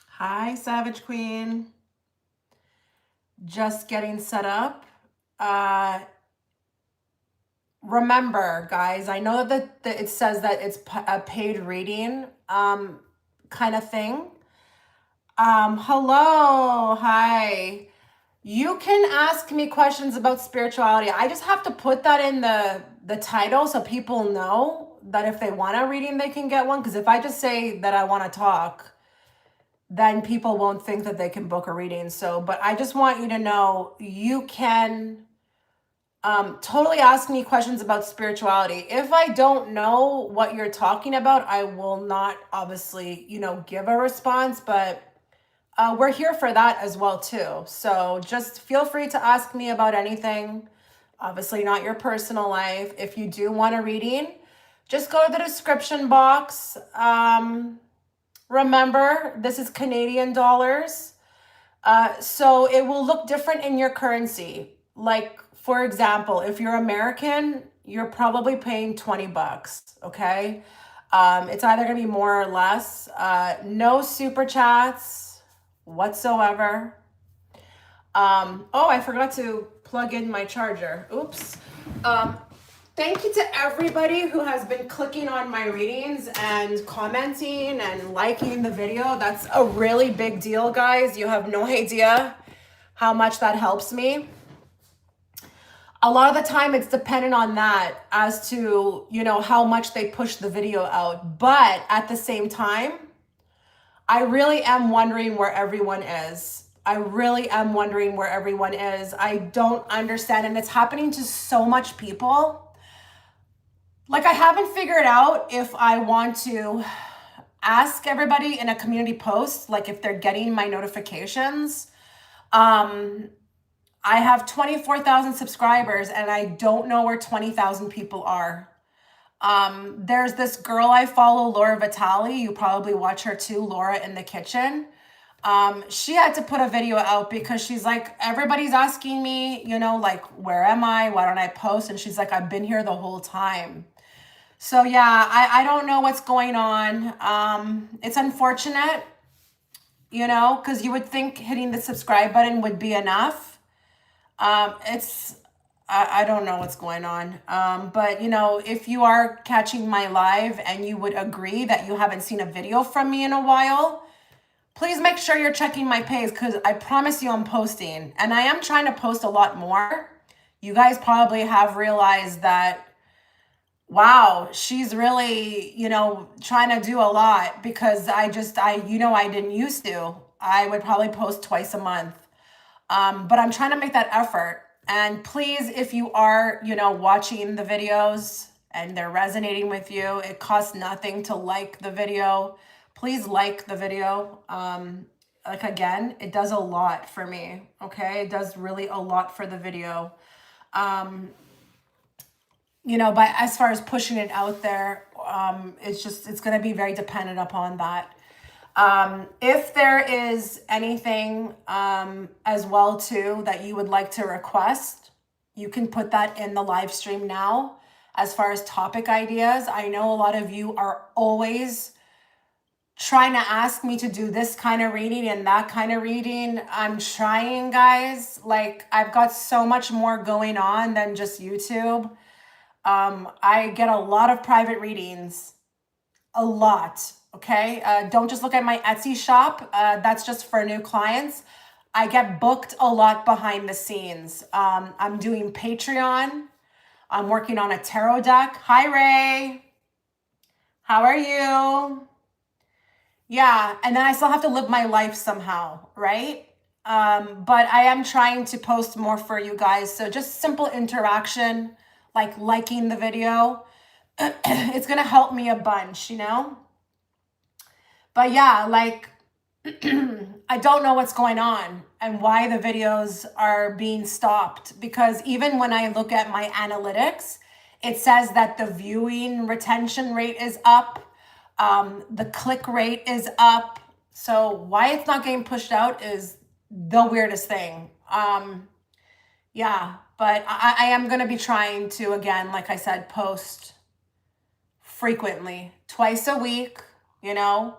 Hi, Savage Queen. Just getting set up. Remember, guys, I know that it says that it's a paid reading kind of thing. Hello, hi. You can ask me questions about spirituality. I just have to put that in the title so people know that if they want a reading, they can get one. Because if I just say that I want to talk, then people won't think that they can book a reading. So, but I just want you to know you can totally ask me questions about spirituality. If I don't know what you're talking about, I will not obviously, give a response, but we're here for that as well too. So just feel free to ask me about anything. Obviously not your personal life. If you do want a reading, just go to the description box. Remember, this is Canadian dollars. So it will look different in your currency. Like, for example, if you're American, you're probably paying 20 bucks, okay? It's either gonna be more or less. No super chats whatsoever. Oh, I forgot to plug in my charger. Oops. Thank you to everybody who has been clicking on my readings and commenting and liking the video. That's a really big deal, guys. You have no idea how much that helps me. A lot of the time it's dependent on that as to, how much they push the video out. But at the same time, I really am wondering where everyone is. I really am wondering where everyone is. I don't understand. And it's happening to so much people. Like, I haven't figured out if I want to ask everybody in a community post, like if they're getting my notifications. I have 24,000 subscribers and I don't know where 20,000 people are. There's this girl I follow, Laura Vitale. You probably watch her too, Laura in the Kitchen. She had to put a video out because she's like, everybody's asking me, like, where am I? Why don't I post? And she's like, I've been here the whole time. So yeah, I don't know what's going on. It's unfortunate, because you would think hitting the subscribe button would be enough. I don't know what's going on. But if you are catching my live and you would agree that you haven't seen a video from me in a while, please make sure you're checking my page because I promise you I'm posting. And I am trying to post a lot more. You guys probably have realized that, wow, she's really, trying to do a lot because I didn't used to. I would probably post twice a month. But I'm trying to make that effort. And please, if you are, watching the videos and they're resonating with you, it costs nothing to like the video. Please like the video. Like, again, it does a lot for me, okay? It does really a lot for the video. But as far as pushing it out there, it's going to be very dependent upon that. If there is anything as well too that you would like to request, you can put that in the live stream now. As far as topic ideas, I know a lot of you are always trying to ask me to do this kind of reading and that kind of reading. I'm trying, guys. Like, I've got so much more going on than just YouTube. I get a lot of private readings, a lot. Okay. Don't just look at my Etsy shop. That's just for new clients. I get booked a lot behind the scenes. I'm doing Patreon. I'm working on a tarot deck. Hi, Ray. How are you? Yeah. And then I still have to live my life somehow, right? But I am trying to post more for you guys. So just simple interaction, like liking the video. It's going to help me a bunch, But yeah, like, I don't know what's going on and why the videos are being stopped. Because even when I look at my analytics, it says that the viewing retention rate is up. The click rate is up. So why it's not getting pushed out is the weirdest thing. Yeah, but I am going to be trying to, again, like I said, post frequently, twice a week, you know.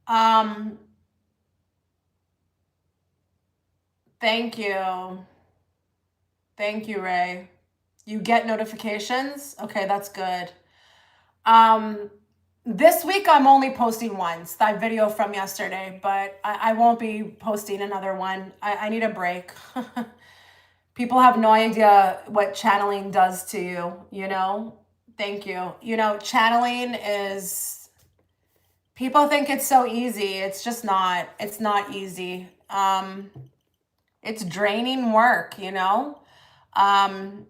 Um, thank you. Thank you, Ray. You get notifications? Okay, that's good. Um, this week I'm only posting once, that video from yesterday, but I won't be posting another one. I need a break. People have no idea what channeling does to you, you know? Thank you. You know, channeling is, people think it's so easy. It's just not. It's not easy. It's draining work, you know? Um,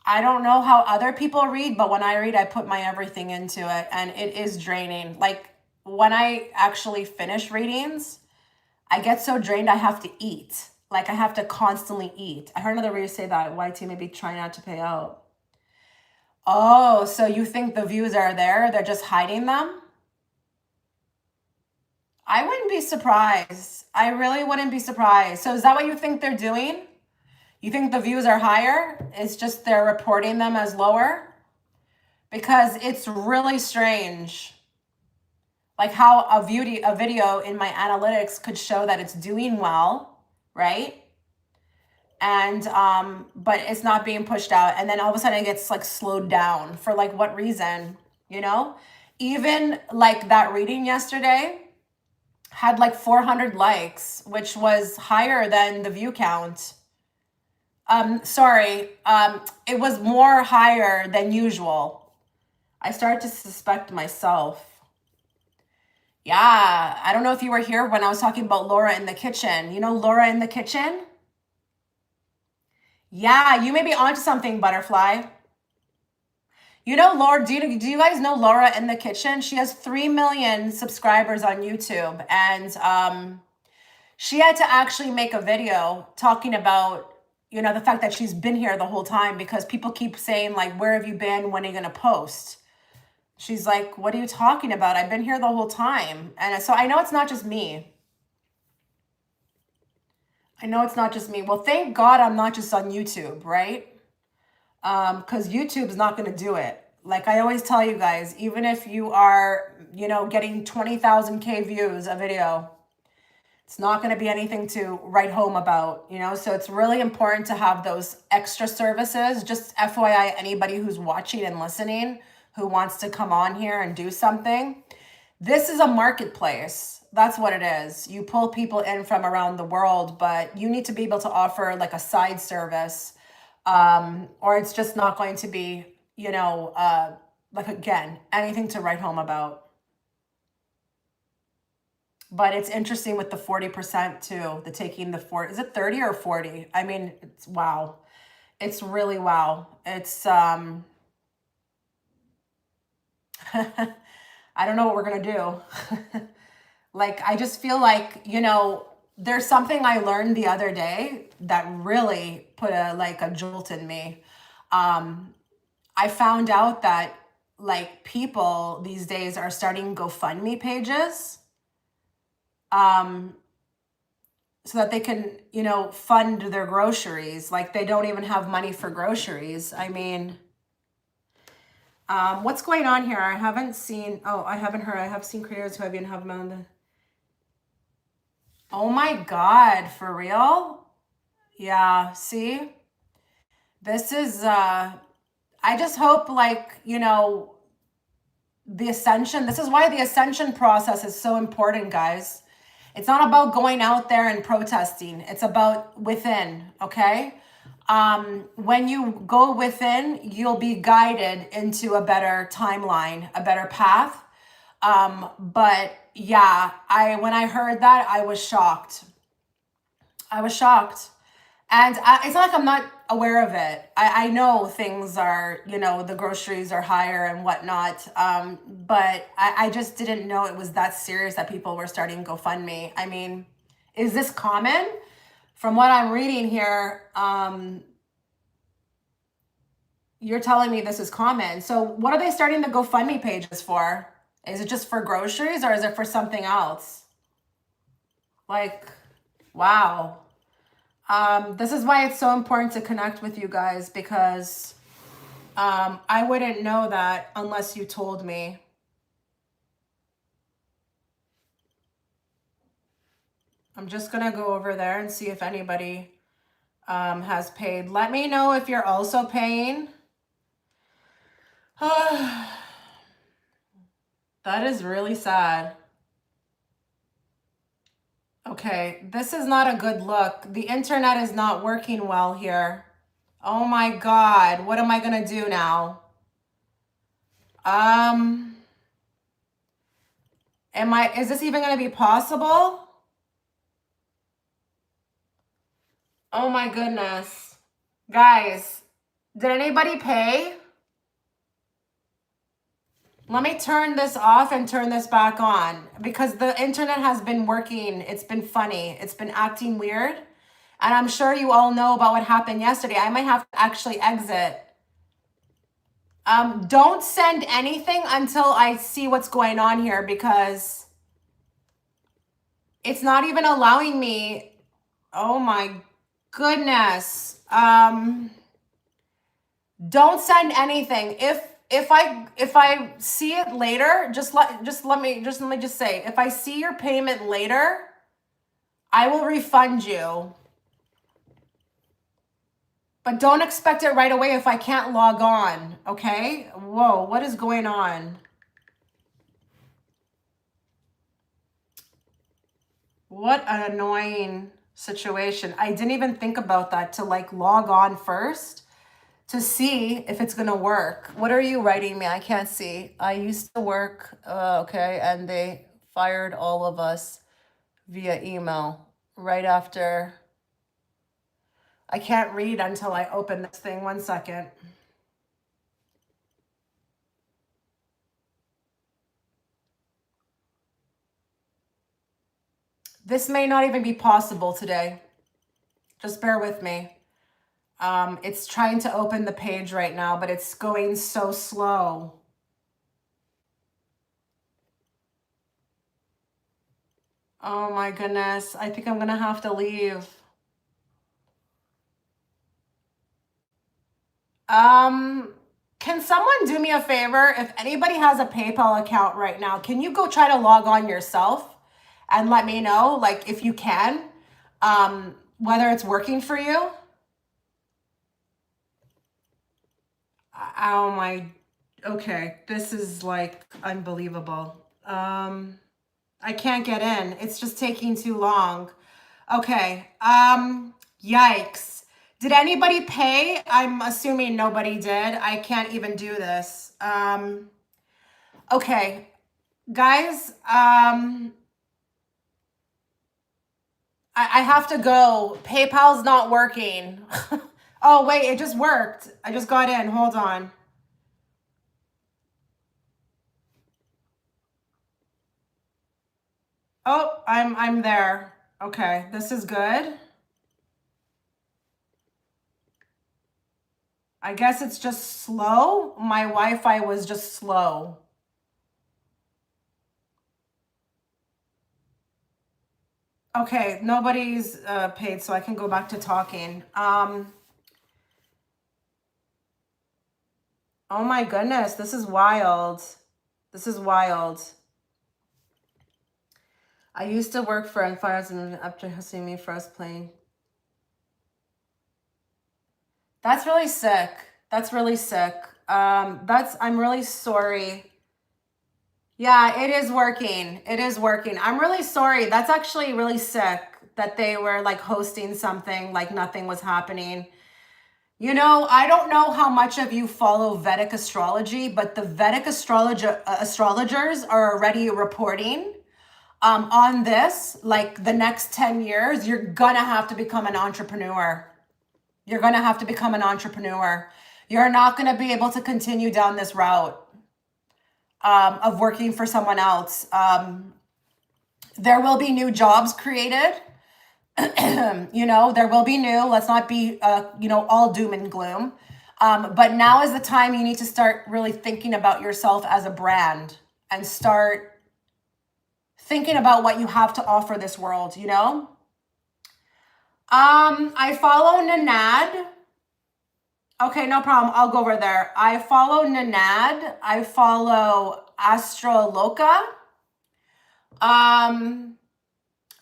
I don't know how other people read, but when I read, I put my everything into it, and it is draining. Like when I actually finish readings, I get so drained I have to eat. Like I have to constantly eat. I heard another reader say that YT maybe try not to pay out. Oh, so you think the views are there? They're just hiding them? I wouldn't be surprised. I really wouldn't be surprised. So is that what you think they're doing? You think the views are higher? It's just they're reporting them as lower? Because it's really strange. Like how a video in my analytics could show that it's doing well, right? And but it's not being pushed out, and then all of a sudden it gets like slowed down for like what reason, you know? Even like that reading yesterday had like 400 likes, which was higher than the view count. Sorry, it was more higher than usual. I started to suspect myself. Yeah, I don't know if you were here when I was talking about Laura in the kitchen. You know Laura in the kitchen? Yeah, you may be onto something, Butterfly. You know Laura, do you guys know Laura in the kitchen? She has 3 million subscribers on YouTube, and she had to actually make a video talking about, you know, the fact that she's been here the whole time, because people keep saying like, where have you been? When are you going to post? She's like, what are you talking about? I've been here the whole time. And so I know it's not just me. I know it's not just me. Well, thank God I'm not just on YouTube, right? Because YouTube's not going to do it. Like I always tell you guys, even if you are, you know, getting 20,000 views a video, it's not going to be anything to write home about, you know? So it's really important to have those extra services. Just FYI, anybody who's watching and listening who wants to come on here and do something, this is a marketplace. That's what it is. You pull people in from around the world, but you need to be able to offer like a side service, or it's just not going to be, you know, like again, anything to write home about. But it's interesting with the 40% too, the taking the 40, is it 30 or 40? I mean, it's wow. It's really wow. It's, I don't know what we're going to do. Like, I just feel like, you know, there's something I learned the other day that really put a jolt in me. I found out that like people these days are starting GoFundMe pages, so that they can, you know, fund their groceries. Like they don't even have money for groceries. I mean, what's going on here? I haven't seen, oh, I haven't heard. I have seen creators who have been having on the, oh my God, for real? Yeah, see? This is, I just hope like, you know, the ascension, this is why the ascension process is so important, guys. It's not about going out there and protesting. It's about within, okay? When you go within, you'll be guided into a better timeline, a better path. But yeah, when I heard that, I was shocked. I was shocked. And it's not like I'm not aware of it. I know things are, you know, the groceries are higher and whatnot. But I just didn't know it was that serious that people were starting GoFundMe. I mean, is this common? From what I'm reading here, you're telling me this is common. So what are they starting the GoFundMe pages for? Is it just for groceries or is it for something else? Like, wow. This is why it's so important to connect with you guys, because I wouldn't know that unless you told me. I'm just gonna go over there and see if anybody has paid. Let me know if you're also paying. That is really sad. Okay, this is not a good look. The internet is not working well here. Oh my God, what am I gonna do now? Is this even gonna be possible? Oh my goodness. Guys, did anybody pay? Let me turn this off and turn this back on, because the internet has been working. It's been funny. It's been acting weird. And I'm sure you all know about what happened yesterday. I might have to actually exit. Don't send anything until I see what's going on here, because it's not even allowing me. Oh my goodness. Don't send anything. If I see it later, let me say, if I see your payment later, I will refund you. But don't expect it right away if I can't log on, okay? Whoa, what is going on? What an annoying situation. I didn't even think about that, to like log on first to see if it's gonna work. What are you writing me? I can't see. I used to work, okay, and they fired all of us via email right after. I can't read until I open this thing. 1 second. This may not even be possible today. Just bear with me. It's trying to open the page right now, but it's going so slow. Oh my goodness. I think I'm gonna have to leave. Can someone do me a favor? If anybody has a PayPal account right now, can you go try to log on yourself and let me know, like, if you can, whether it's working for you? Oh my, okay. This is like unbelievable. I can't get in. It's just taking too long. Okay. Yikes. Did anybody pay? I'm assuming nobody did. I can't even do this. Okay. Guys, I have to go. PayPal's not working. Oh, wait, it just worked. I just got in. Hold on. Oh, I'm there. Okay, this is good. I guess it's just slow. My Wi-Fi was just slow. Okay, nobody's paid, so I can go back to talking. Oh my goodness, this is wild. This is wild. I used to work for Fires and after hosting me first playing. That's really sick. That's really sick. I'm really sorry. Yeah, it is working. It is working. I'm really sorry. That's actually really sick that they were like hosting something like nothing was happening. You know, I don't know how much of you follow Vedic astrology, but the Vedic astrologers are already reporting on this, like the next 10 years, you're gonna have to become an entrepreneur. You're gonna have to become an entrepreneur. You're not gonna be able to continue down this route of working for someone else. There will be new jobs created. You know, there will be new. Let's not be, you know, all doom and gloom. But now is the time you need to start really thinking about yourself as a brand and start thinking about what you have to offer this world, you know? I follow Nanad. Okay, no problem. I'll go over there. I follow Nanad. I follow Astroloca.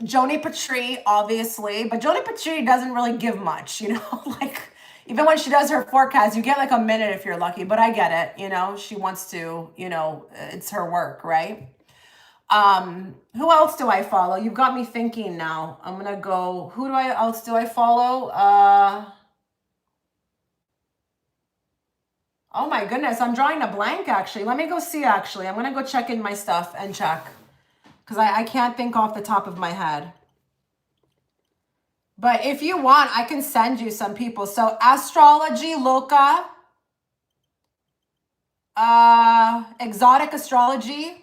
Joni Patry, obviously, but Joni Patry doesn't really give much, you know, like even when she does her forecast, you get like a minute if you're lucky, but I get it, you know, she wants to, you know, it's her work, right? Who else do I follow? You've got me thinking now. I'm gonna go, who else do I follow? Oh my goodness, I'm drawing a blank actually. Let me go see actually. I'm gonna go check in my stuff and check because I can't think off the top of my head. But if you want, I can send you some people. So Astrology Loca, Exotic Astrology.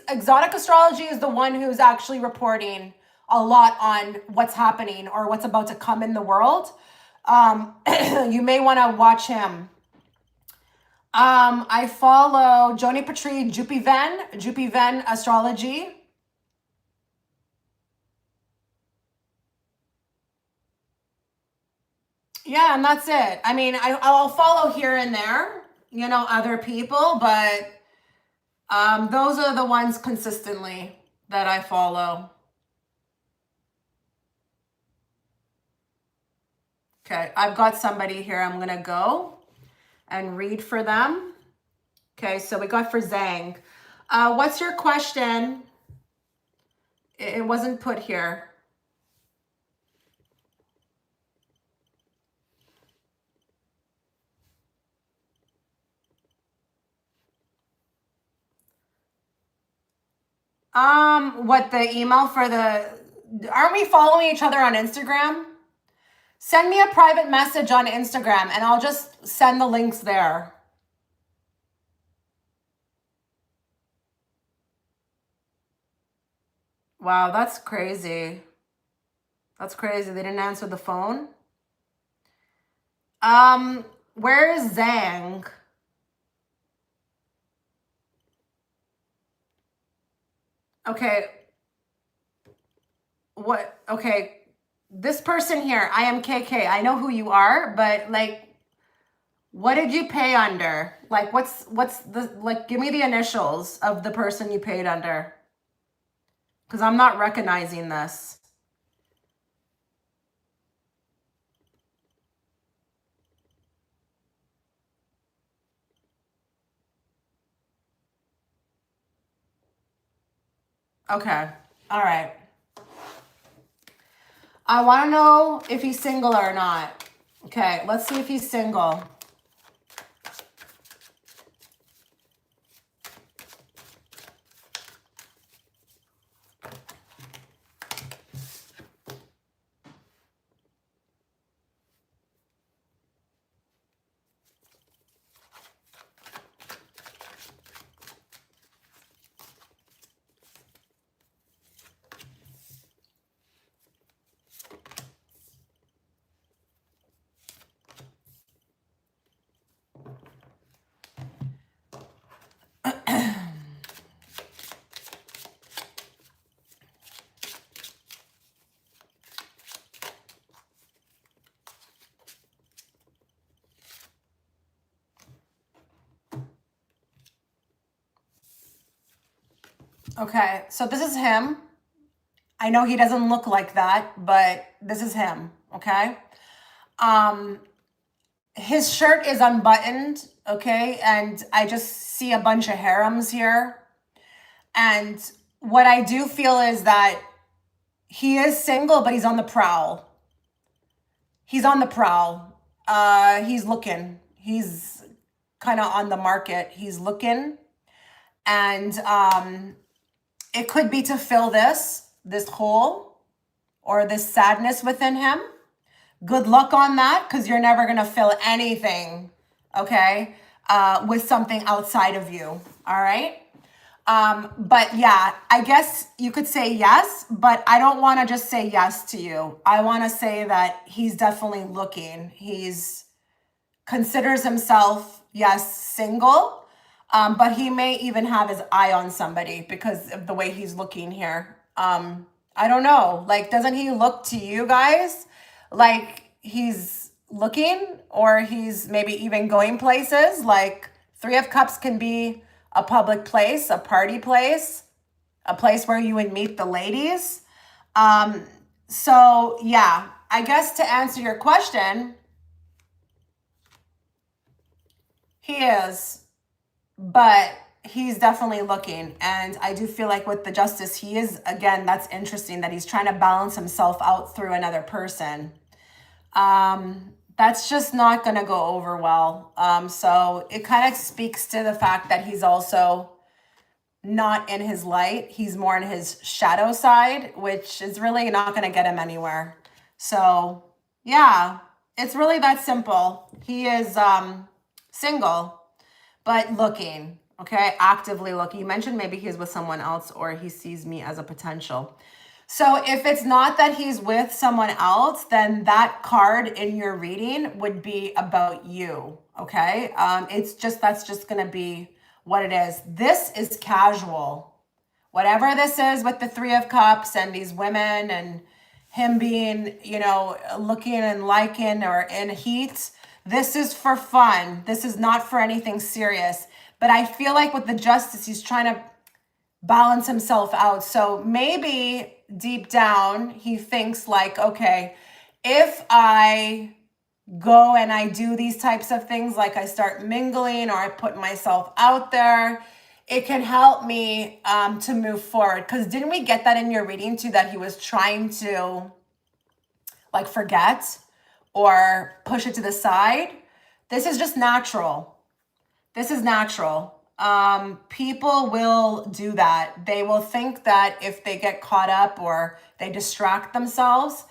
Exotic Astrology is the one who's actually reporting a lot on what's happening or what's about to come in the world. You may want to watch him. I follow Joni Patry, Jupiven Astrology. Yeah, and that's it. I mean, I'll follow here and there, you know, other people, but those are the ones consistently that I follow. Okay, I've got somebody here. I'm gonna go and read for them. Okay, so we got for Zhang. What's your question? It wasn't put here. What the email for the, aren't we following each other on Instagram? Send me a private message on Instagram and I'll just send the links there. Wow, that's crazy. That's crazy. They didn't answer the phone. Where is Zhang? Okay. What? Okay. This person here, I am KK. I know who you are, but like, what did you pay under? Like, what's the, like, give me the initials of the person you paid under. Because I'm not recognizing this. Okay. All right. I want to know if he's single or not. Okay, let's see if he's single. Okay, so this is him. I know he doesn't look like that, but this is him, okay? His shirt is unbuttoned, okay? And I just see a bunch of harems here. And what I do feel is that he is single, but he's on the prowl. He's on the prowl. He's looking. He's kind of on the market. He's looking. And it could be to fill this hole or this sadness within him. Good luck on that, because you're never going to fill anything, okay, with something outside of you, all right? But yeah, I guess you could say yes, but I don't want to just say yes to you. I want to say that he's definitely looking. He's considers himself, yes, single, but he may even have his eye on somebody because of the way he's looking here. I don't know. Like, doesn't he look to you guys like he's looking, or he's maybe even going places? Like, Three of Cups can be a public place, a party place, a place where you would meet the ladies. Um, so yeah, I guess to answer your question, he is, but he's definitely looking. And I do feel like with the Justice, he is, again, that's interesting that he's trying to balance himself out through another person. That's just not going to go over well. So it kind of speaks to the fact that he's also not in his light. He's more in his shadow side, which is really not going to get him anywhere. So yeah, it's really that simple. He is single, but looking, okay, actively looking. You mentioned maybe he's with someone else, or he sees me as a potential. So if it's not that he's with someone else, then that card in your reading would be about you, okay? It's just, that's just gonna be what it is. This is casual. Whatever this is with the Three of Cups and these women and him being, you know, looking and liking or in heat, this is for fun. This is not for anything serious. But I feel like with the Justice, he's trying to balance himself out. So maybe deep down, he thinks like, okay, if I go and I do these types of things, like I start mingling or I put myself out there, it can help me to move forward. Because didn't we get that in your reading too, that he was trying to like forget or push it to the side? This is just natural. This is natural. People will do that. They will think that if they get caught up or they distract themselves,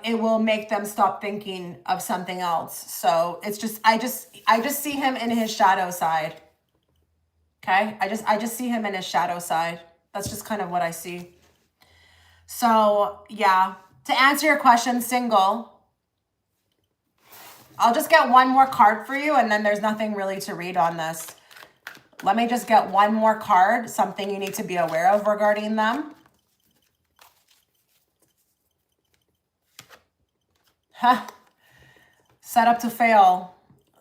it will make them stop thinking of something else. So it's just, I just see him in his shadow side. Okay. I just see him in his shadow side. That's just kind of what I see. So yeah, to answer your question, single, I'll just get one more card for you, and then there's nothing really to read on this. Let me just get one more card, something you need to be aware of regarding them. Huh. Set up to fail.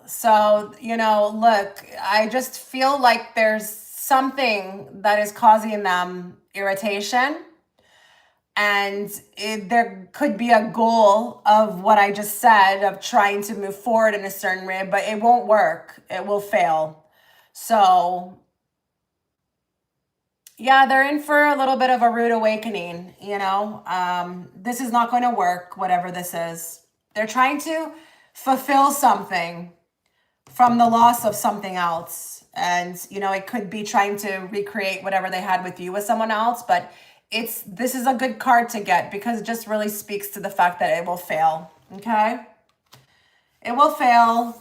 So, you know, look, I just feel like there's something that is causing them irritation. And there could be a goal of what I just said, of trying to move forward in a certain way, but it won't work. It will fail. So yeah, they're in for a little bit of a rude awakening, you know. This is not going to work, whatever this is. They're trying to fulfill something from the loss of something else. And, you know, it could be trying to recreate whatever they had with you with someone else, but this is a good card to get because it just really speaks to the fact that it will fail, okay? It will fail.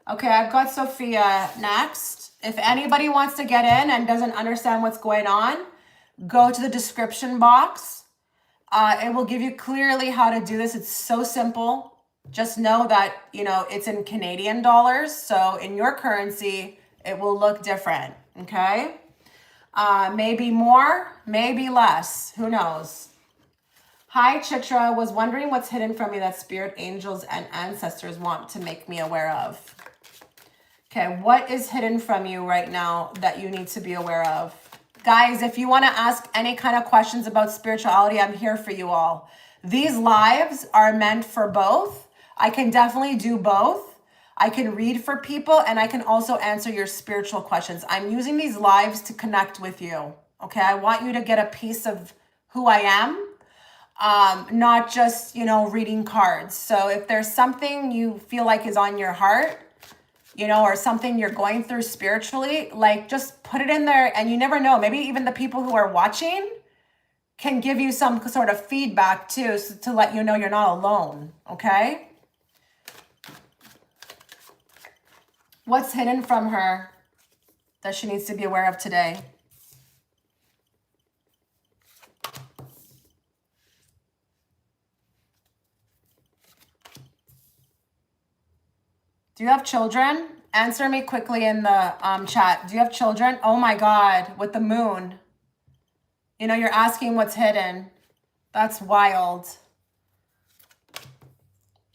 Okay, I've got Sophia next. If anybody wants to get in and doesn't understand what's going on, go to the description box. It will give you clearly how to do this. It's so simple. Just know that, you know, it's in Canadian dollars. So in your currency, it will look different, okay? Maybe more, maybe less. Who knows? Hi, Chitra. Was wondering what's hidden from me that spirit, angels, and ancestors want to make me aware of. Okay, what is hidden from you right now that you need to be aware of? Guys, if you want to ask any kind of questions about spirituality, I'm here for you all. These lives are meant for both. I can definitely do both. I can read for people, and I can also answer your spiritual questions. I'm using these lives to connect with you. Okay, I want you to get a piece of who I am, not just, you know, reading cards. So if there's something you feel like is on your heart, you know, or something you're going through spiritually, like just put it in there, and you never know. Maybe even the people who are watching can give you some sort of feedback too, so to let you know you're not alone, okay? What's hidden from her that she needs to be aware of today? Do you have children? Answer me quickly in the chat. Do you have children? Oh my God, with the moon. You know, you're asking what's hidden. That's wild.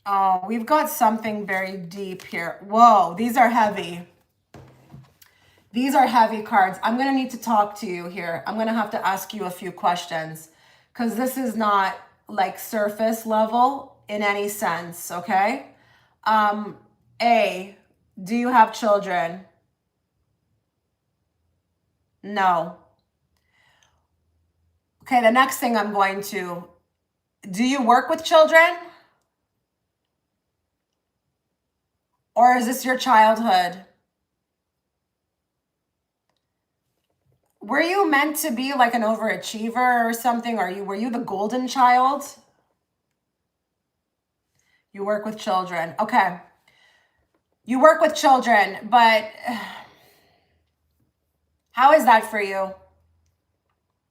Oh, we've got something very deep here. Whoa, these are heavy. These are heavy cards. I'm going to need to talk to you here. I'm going to have to ask you a few questions because this is not like surface level in any sense, okay? A, do you have children? No. Okay, the next thing I'm going to, do you work with children? Or is this your childhood? Were you meant to be like an overachiever or something? Were you the golden child? You work with children. Okay. You work with children, but how is that for you?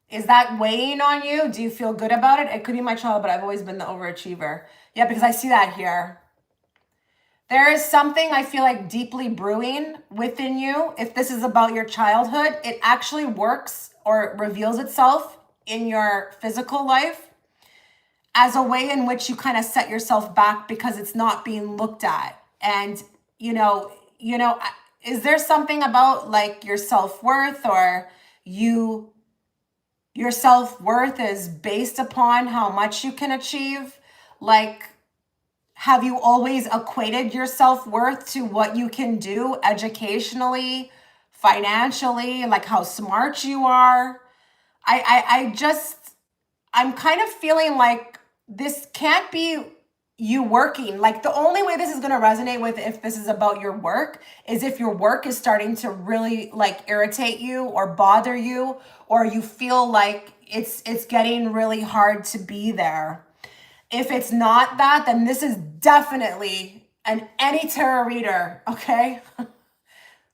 Is that weighing on you? Do you feel good about it? It could be my child, but I've always been the overachiever. Yeah, because I see that here. There is something I feel like deeply brewing within you. If this is about your childhood, it actually works or reveals itself in your physical life as a way in which you kind of set yourself back because it's not being looked at. And, you know, is there something about like your self-worth or your self-worth is based upon how much you can achieve? Like, have you always equated your self-worth to what you can do educationally, financially, like how smart you are? I'm kind of feeling like this can't be you working. Like the only way this is going to resonate with if this is about your work is if your work is starting to really like irritate you or bother you, or you feel like it's getting really hard to be there. If it's not that, then this is definitely any tarot reader, okay,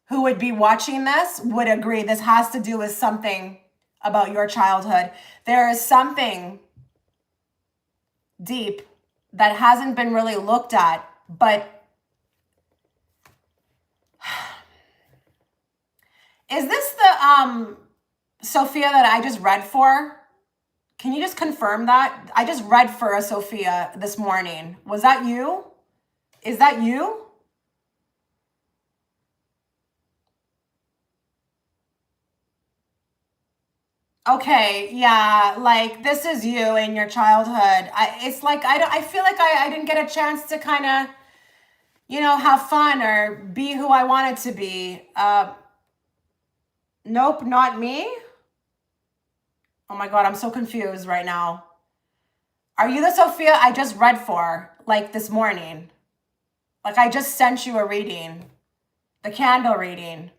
who would be watching this would agree. This has to do with something about your childhood. There is something deep that hasn't been really looked at, but is this the Sophia that I just read for? Can you just confirm that? I just read for a Sophia this morning. Was that you? Is that you? Okay, yeah, like this is you in your childhood. It's like I feel like I didn't get a chance to kind of, have fun or be who I wanted to be. Nope, not me. Oh my God, I'm so confused right now. Are you the Sophia I just read for, like this morning? Like I just sent you a reading, the candle reading.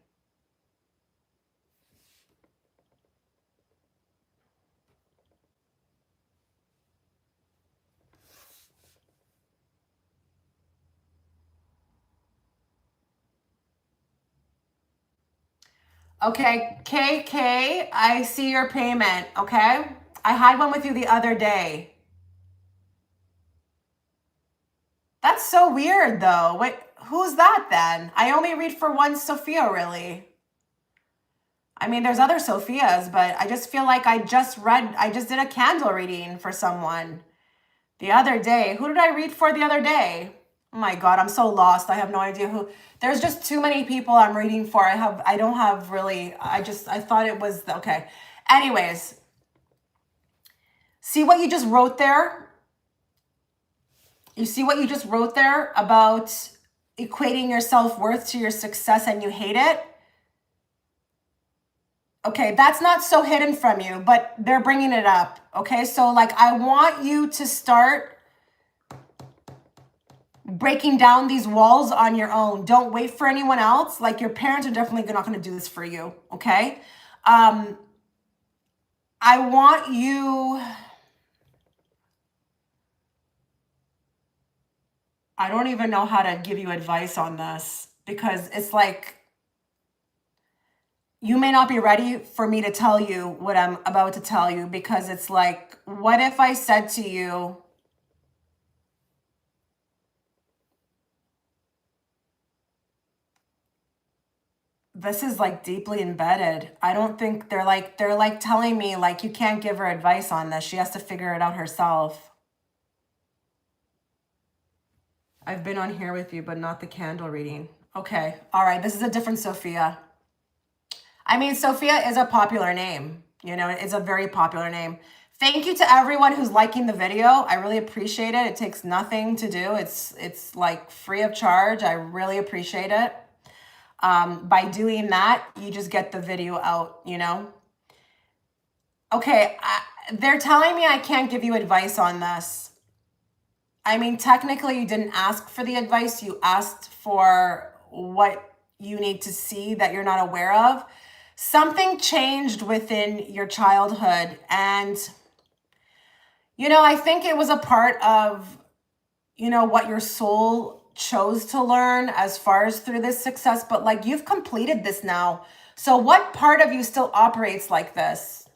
Okay, KK, I see your payment, okay? I had one with you the other day. That's so weird though. Wait, who's that then? I only read for one Sophia, really. I mean, there's other Sophias, but I just feel like I just did a candle reading for someone the other day. Who did I read for the other day? Oh my God, I'm so lost. I have no idea who. There's just too many people I'm reading for. I don't have really, I thought it was, okay. Anyways, see what you just wrote there? You see what you just wrote there about equating your self-worth to your success and you hate it? Okay, that's not so hidden from you, but they're bringing it up. Okay, so like I want you to start breaking down these walls on your own. Don't wait for anyone else. Like your parents are definitely not going to do this for you. Okay, I want you. I don't even know how to give you advice on this because it's like you may not be ready for me to tell you what I'm about to tell you, because it's like, what if I said to you, this is like deeply embedded. I don't think they're like telling me like you can't give her advice on this. She has to figure it out herself. I've been on here with you, but not the candle reading. Okay. All right. This is a different Sophia. I mean, Sophia is a popular name. You know, it's a very popular name. Thank you to everyone who's liking the video. I really appreciate it. It takes nothing to do. It's like free of charge. I really appreciate it. By doing that, you just get the video out, you know? Okay, they're telling me I can't give you advice on this. I mean, technically you didn't ask for the advice. You asked for what you need to see that you're not aware of. Something changed within your childhood. And, you know, I think it was a part of, you know, what your soul chose to learn as far as through this success. But like, you've completed this now. So what part of you still operates like this?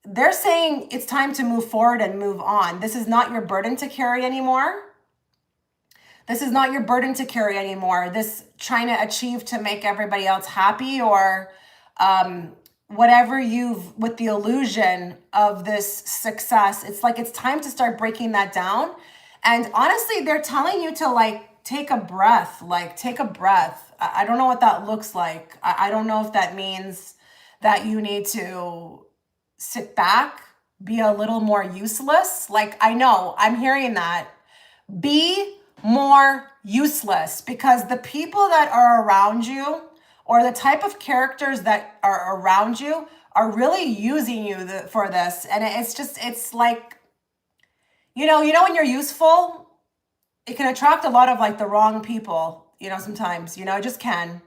They're saying it's time to move forward and move on. This is not your burden to carry anymore. This is not your burden to carry anymore. This trying to achieve to make everybody else happy or whatever you've, with the illusion of this success, it's like it's time to start breaking that down. And honestly, they're telling you to like take a breath, like take a breath. I don't know what that looks like. I don't know if that means that you need to sit back, be a little more useless. Like, I know I'm hearing that. Be more useless, because the people that are around you or the type of characters that are around you are really using you for this. And it's like, you know, when you're useful, it can attract a lot of like the wrong people, you know, sometimes, you know, it just can.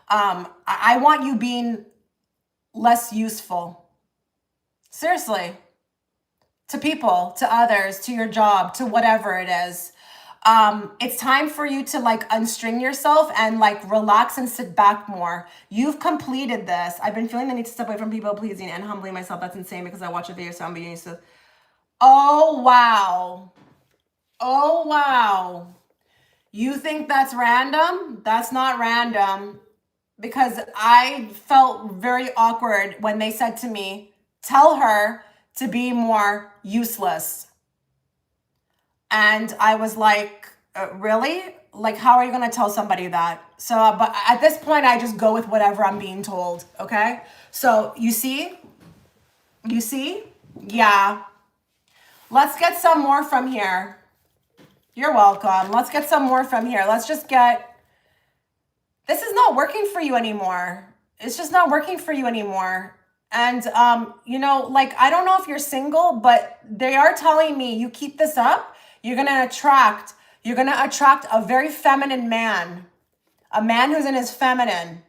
I want you being less useful. Seriously. To people, to others, to your job, to whatever it is. It's time for you to like unstring yourself and like relax and sit back more. You've completed this. I've been feeling the need to step away from people pleasing and humbling myself. That's insane because I watch a video, so I'm being used to. Oh, wow. Oh, wow. You think that's random? That's not random, because I felt very awkward when they said to me, tell her to be more useless. And I was like, really? Like, how are you going to tell somebody that? So, but at this point, I just go with whatever I'm being told. Okay. So you see? Yeah. Let's get some more from here. You're welcome. Let's get some more from here. Let's just get, this is not working for you anymore. It's just not working for you anymore. And, you know, like, I don't know if you're single, but they are telling me you keep this up, you're going to attract a very feminine man, a man who's in his feminine,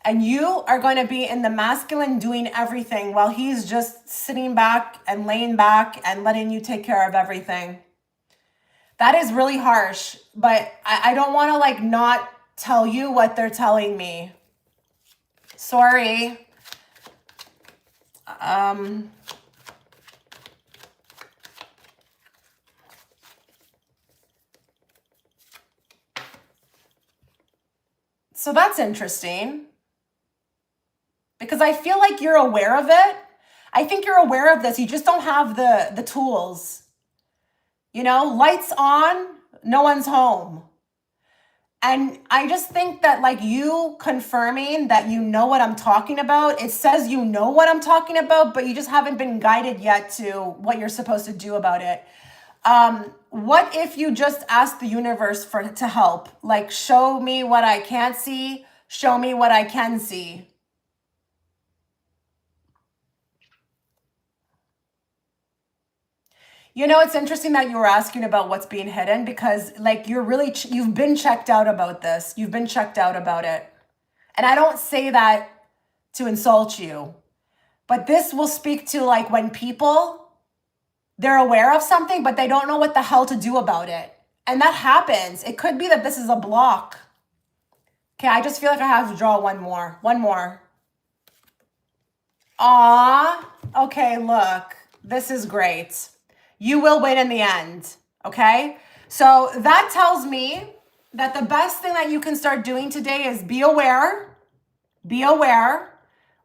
and you are going to be in the masculine doing everything while he's just sitting back and laying back and letting you take care of everything. That is really harsh, but I don't want to like not tell you what they're telling me. Sorry. So that's interesting, because I feel like you're aware of it. I think you're aware of this. You just don't have the tools. You know, lights on, no one's home. And I just think that like you confirming that you know what I'm talking about, it says you know what I'm talking about, but you just haven't been guided yet to what you're supposed to do about it. What if you just ask the universe to help? Like, show me what I can't see, show me what I can see. You know, it's interesting that you were asking about what's being hidden, because like you've been checked out about this. You've been checked out about it. And I don't say that to insult you, but this will speak to like when people, they're aware of something, but they don't know what the hell to do about it. And that happens. It could be that this is a block. Okay, I just feel like I have to draw one more. Aw, okay, look, this is great. You will win in the end, okay? So that tells me that the best thing that you can start doing today is be aware,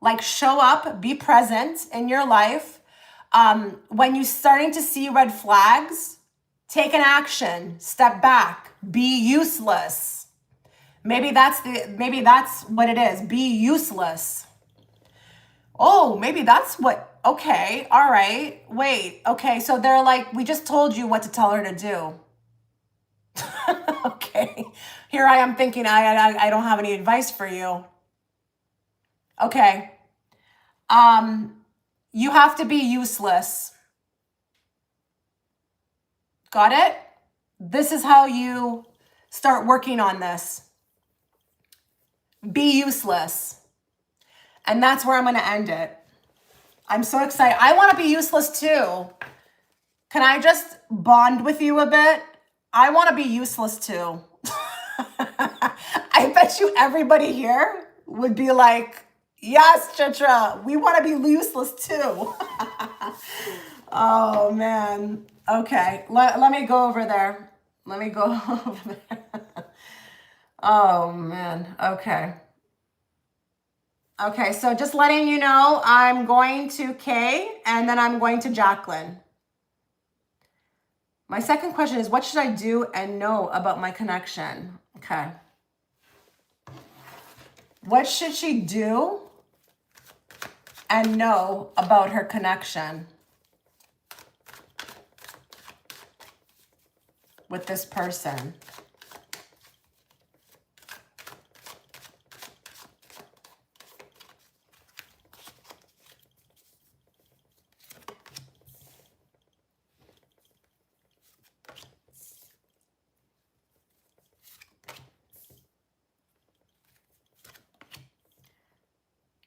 like show up, be present in your life. When you're starting to see red flags, take an action, step back, be useless. Maybe that's what it is. Be useless. Oh, maybe that's what, okay, all right, wait, okay, so they're like, we just told you what to tell her to do. Okay, here I am thinking I don't have any advice for you. Okay, you have to be useless. Got it? This is how you start working on this. Be useless. And that's where I'm going to end it. I'm so excited. I want to be useless too. Can I just bond with you a bit? I want to be useless too. I bet you everybody here would be like, yes, Chitra, we want to be useless too. Oh, man. Okay, let me go over there. Let me go over there. Oh, man. Okay. Okay, so just letting you know, I'm going to Kay and then I'm going to Jacqueline. My second question is, what should I do and know about my connection? Okay. What should she do and know about her connection with this person?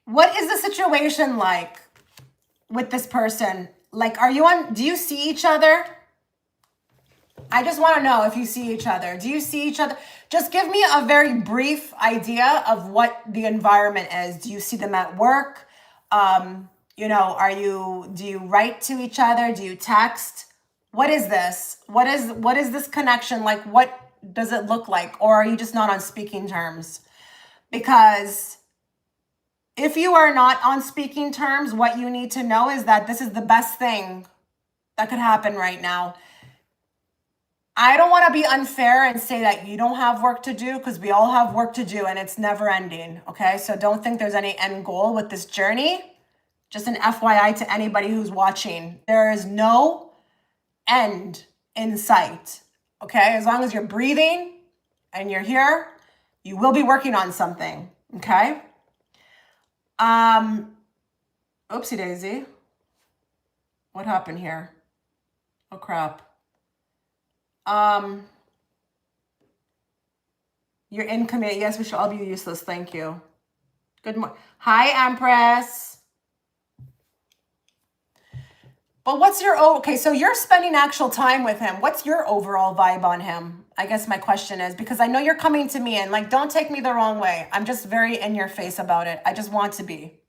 What is the situation like with this person? Like, do you see each other? I just want to know if you see each other. Do you see each other? Just give me a very brief idea of what the environment is. Do you see them at work? You know, do you write to each other? Do you text? What is this? What is this connection like? What does it look like? Or are you just not on speaking terms? Because if you are not on speaking terms, what you need to know is that this is the best thing that could happen right now. I don't want to be unfair and say that you don't have work to do, because we all have work to do and it's never ending. Okay, so don't think there's any end goal with this journey. Just an FYI to anybody who's watching. There is no end in sight. Okay, as long as you're breathing and you're here, you will be working on something. Okay. Oopsie daisy. What happened here? Oh crap. You're in committee. Yes, we should all be useless. Thank you. Good morning. Hi, Empress. But what's your, okay, so you're spending actual time with him. What's your overall vibe on him? I guess my question is, because I know you're coming to me and like, don't take me the wrong way. I'm just very in your face about it. I just want to be.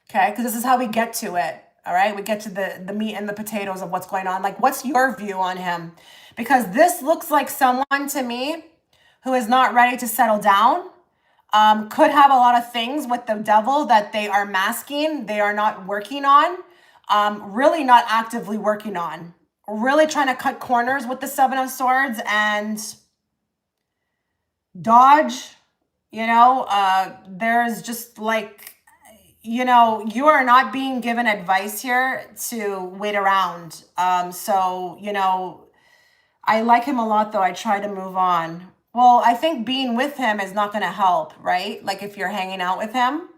Okay, because this is how we get to it. All right, we get to the meat and the potatoes of what's going on. Like, what's your view on him? Because this looks like someone to me who is not ready to settle down. Could have a lot of things with the devil that they are masking. They are not working on. Really not actively working on. Really trying to cut corners with the Seven of Swords and dodge. You know, there's just like, you know, you are not being given advice here to wait around. So, you know, I like him a lot though. I try to move on. Well, I think being with him is not going to help, right? Like if you're hanging out with him,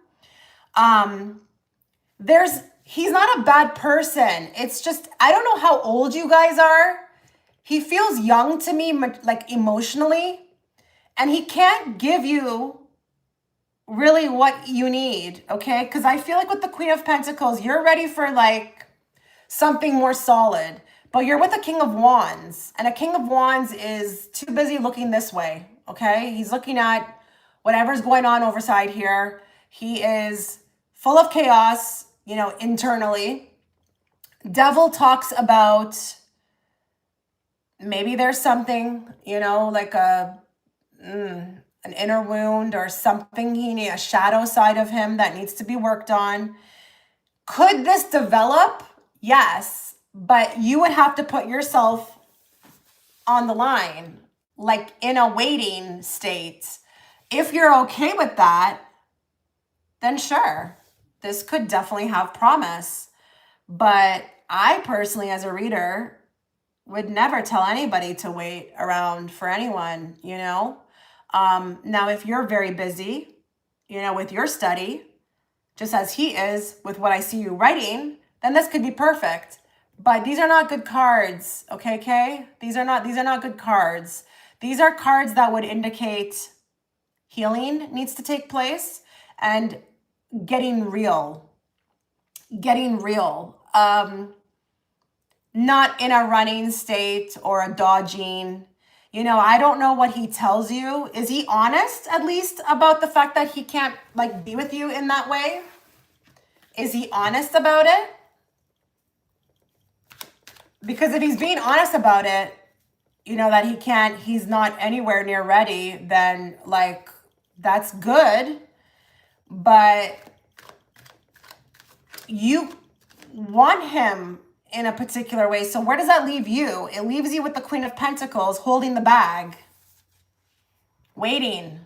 he's not a bad person. It's just, I don't know how old you guys are. He feels young to me, like emotionally, and he can't give you really what you need, okay? Because I feel like with the Queen of Pentacles, you're ready for like something more solid, but you're with a King of Wands, and a King of Wands is too busy looking this way, okay? He's looking at whatever's going on overside here. He is full of chaos, you know, internally. Devil talks about maybe there's something, you know, like a an inner wound or something a shadow side of him that needs to be worked on. Could this develop? Yes, but you would have to put yourself on the line, like in a waiting state. If you're okay with that, then sure, this could definitely have promise. But I personally, as a reader, would never tell anybody to wait around for anyone, you know? Now, if you're very busy, you know, with your study, just as he is with what I see you writing, then this could be perfect. But these are not good cards, okay, Kay? These are not good cards. These are cards that would indicate healing needs to take place and getting real. Not in a running state or a dodging. You know, I don't know what he tells you. Is he honest at least about the fact that he can't like be with you in that way? Is he honest about it? Because if he's being honest about it, you know, that he's not anywhere near ready, then like that's good. But you want him in a particular way. So where does that leave you? It leaves you with the Queen of Pentacles holding the bag, waiting.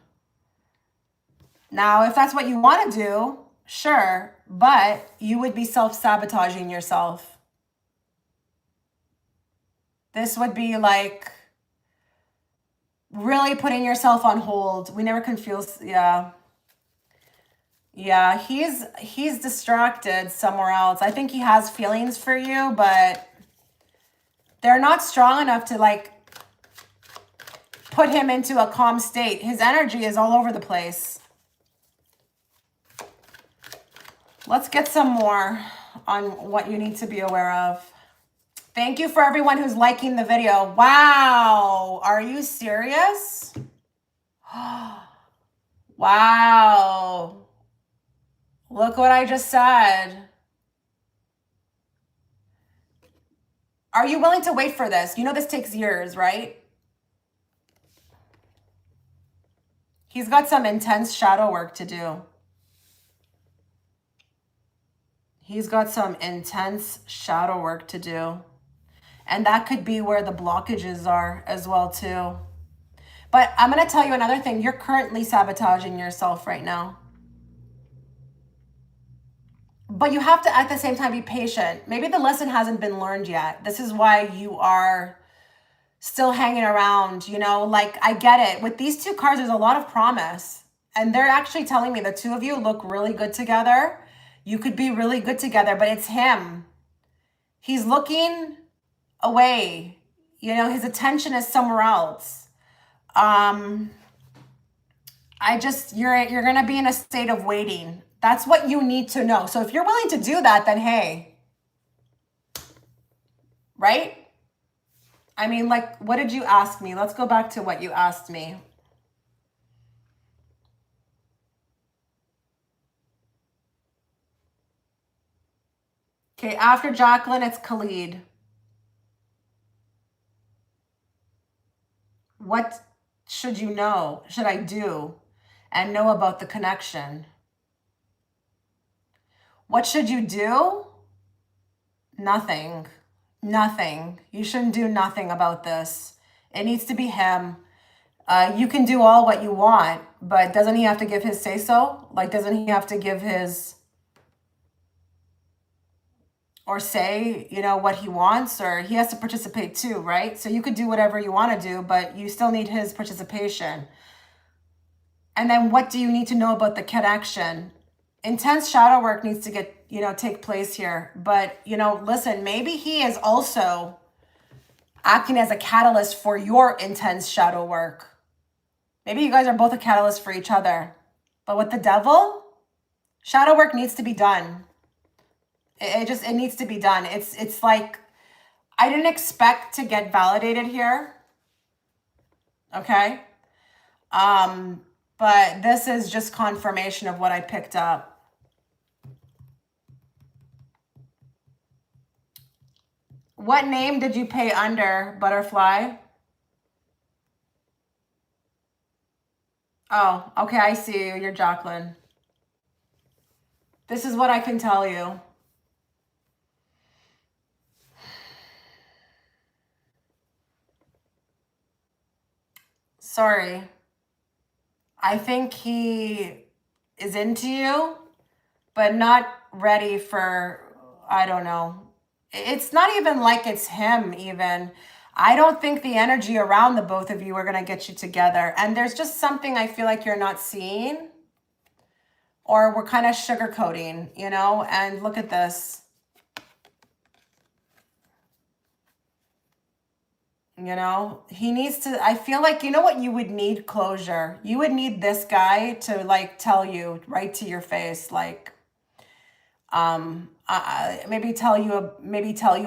Now, if that's what you want to do, sure, but you would be self-sabotaging yourself. This would be like really putting yourself on hold. We never can feel, yeah. Yeah, he's distracted somewhere else. I think he has feelings for you, but they're not strong enough to like put him into a calm state. His energy is all over the place. Let's get some more on what you need to be aware of. Thank you for everyone who's liking the video. Wow, are you serious? Wow. Look what I just said. Are you willing to wait for this? You know this takes years, right? He's got some intense shadow work to do. He's got some intense shadow work to do. And that could be where the blockages are as well too. But I'm going to tell you another thing. You're currently sabotaging yourself right now. But you have to, at the same time, be patient. Maybe the lesson hasn't been learned yet. This is why you are still hanging around, you know, like I get it. With these two cards, there's a lot of promise. And they're actually telling me the two of you look really good together. You could be really good together, but it's him. He's looking away. You know, his attention is somewhere else. You're going to be in a state of waiting. That's what you need to know. So if you're willing to do that, then hey, right? I mean, like, what did you ask me? Let's go back to what you asked me. Okay, after Jacqueline, it's Khalid. What should you know? Should I do and know about the connection? What should you do? Nothing. Nothing. You shouldn't do nothing about this. It needs to be him. You can do all what you want, but doesn't he have to give his say-so? Like, doesn't he have to give his, or say, you know, what he wants, or he has to participate too, right? So you could do whatever you want to do, but you still need his participation. And then what do you need to know about the connection? Intense shadow work needs to get, you know, take place here. But, you know, listen, maybe he is also acting as a catalyst for your intense shadow work. Maybe you guys are both a catalyst for each other. But with the devil, shadow work needs to be done. It needs to be done. It's like, I didn't expect to get validated here. Okay. But this is just confirmation of what I picked up. What name did you pay under, Butterfly? Oh, okay, I see you. You're Jacqueline. This is what I can tell you. Sorry. I think he is into you, but not ready for, I don't know. It's not even like it's him, even. I don't think the energy around the both of you are going to get you together. And there's just something I feel like you're not seeing, or we're kind of sugarcoating, you know? And look at this. You know, he needs to, I feel like, you know what, you would need closure. You would need this guy to like tell you right to your face, like, maybe tell you a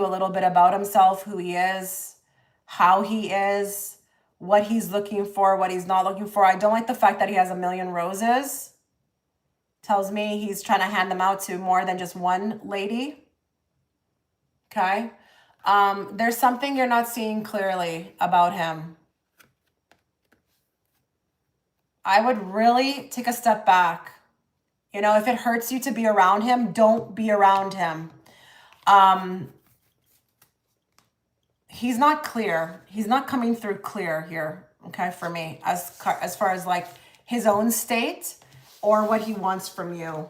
little bit about himself, who he is, how he is, what he's looking for, what he's not looking for. I don't like the fact that he has a million roses. Tells me he's trying to hand them out to more than just one lady. Okay. There's something you're not seeing clearly about him. I would really take a step back. You know, if it hurts you to be around him, don't be around him. He's not clear. He's not coming through clear here, okay, for me, as far as like his own state or what he wants from you.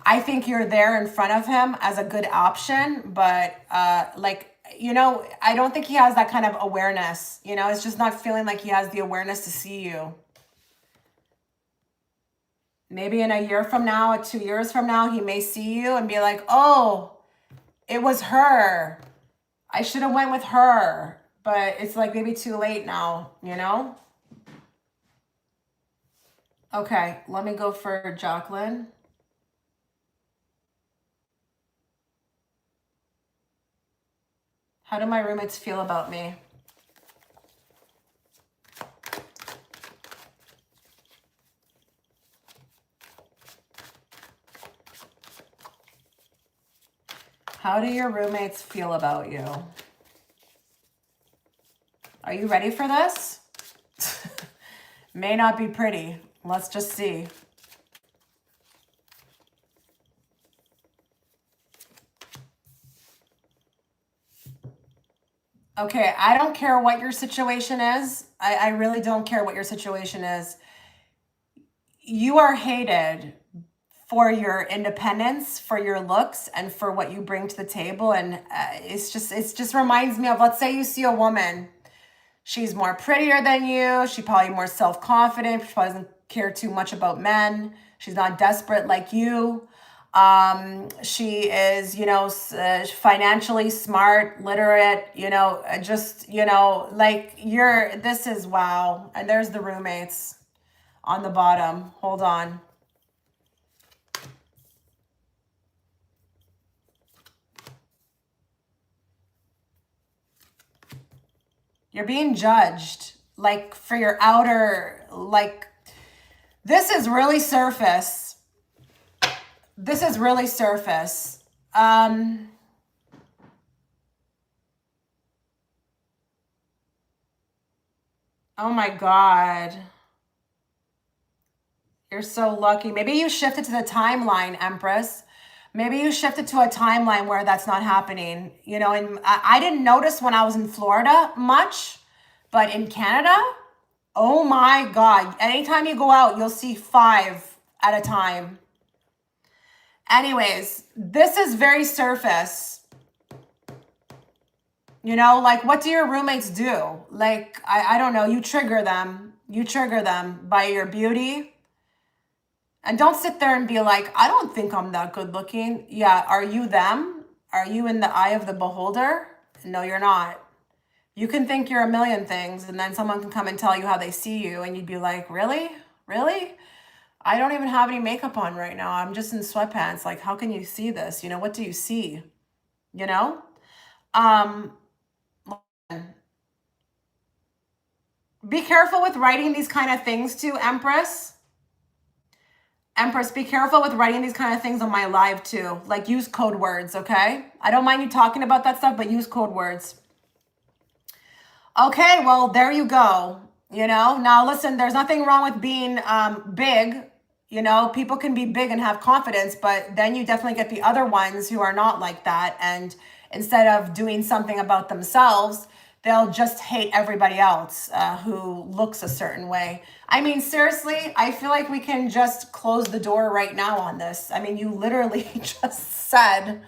I think you're there in front of him as a good option, but like, you know, I don't think he has that kind of awareness. You know, it's just not feeling like he has the awareness to see you. Maybe in a year from now, or 2 years from now, he may see you and be like, oh, it was her. I should have went with her. But it's like maybe too late now, you know? Okay, let me go for Jacqueline. How do my roommates feel about me? How do your roommates feel about you? Are you ready for this? May not be pretty. Let's just see. Okay, I don't care what your situation is. I really don't care what your situation is. You are hated for your independence, for your looks, and for what you bring to the table. And it just reminds me of, let's say you see a woman. She's more prettier than you. She's probably more self-confident. She probably doesn't care too much about men. She's not desperate like you. She is, you know, financially smart, literate, you know, just, you know, like this is wow. And there's the roommates on the bottom. Hold on. You're being judged, like for your outer, like, this is really surface. This is really surface. Oh my God. You're so lucky. Maybe you shifted to the timeline, Empress. Maybe you shifted to a timeline where that's not happening. You know, and I didn't notice when I was in Florida much, but in Canada, oh my God. Anytime you go out, you'll see 5 at a time. Anyways, this is very surface. You know, like, what do your roommates do? Like, I don't know. You trigger them. You trigger them by your beauty. And don't sit there and be like, I don't think I'm that good looking. Yeah, are you them? Are you in the eye of the beholder? No, you're not. You can think you're a million things, and then someone can come and tell you how they see you, and you'd be like, really? Really? I don't even have any makeup on right now. I'm just in sweatpants. Like, how can you see this? You know, what do you see? You know? Be careful with writing these kind of things too, Empress. Empress, be careful with writing these kind of things on my live too. Like, use code words, okay? I don't mind you talking about that stuff, but use code words. Okay, well, there you go. Now listen, there's nothing wrong with being big. People can be big and have confidence, but then you definitely get the other ones who are not like that. And instead of doing something about themselves, they'll just hate everybody else who looks a certain way. I mean, seriously, I feel like we can just close the door right now on this. I mean, you literally just said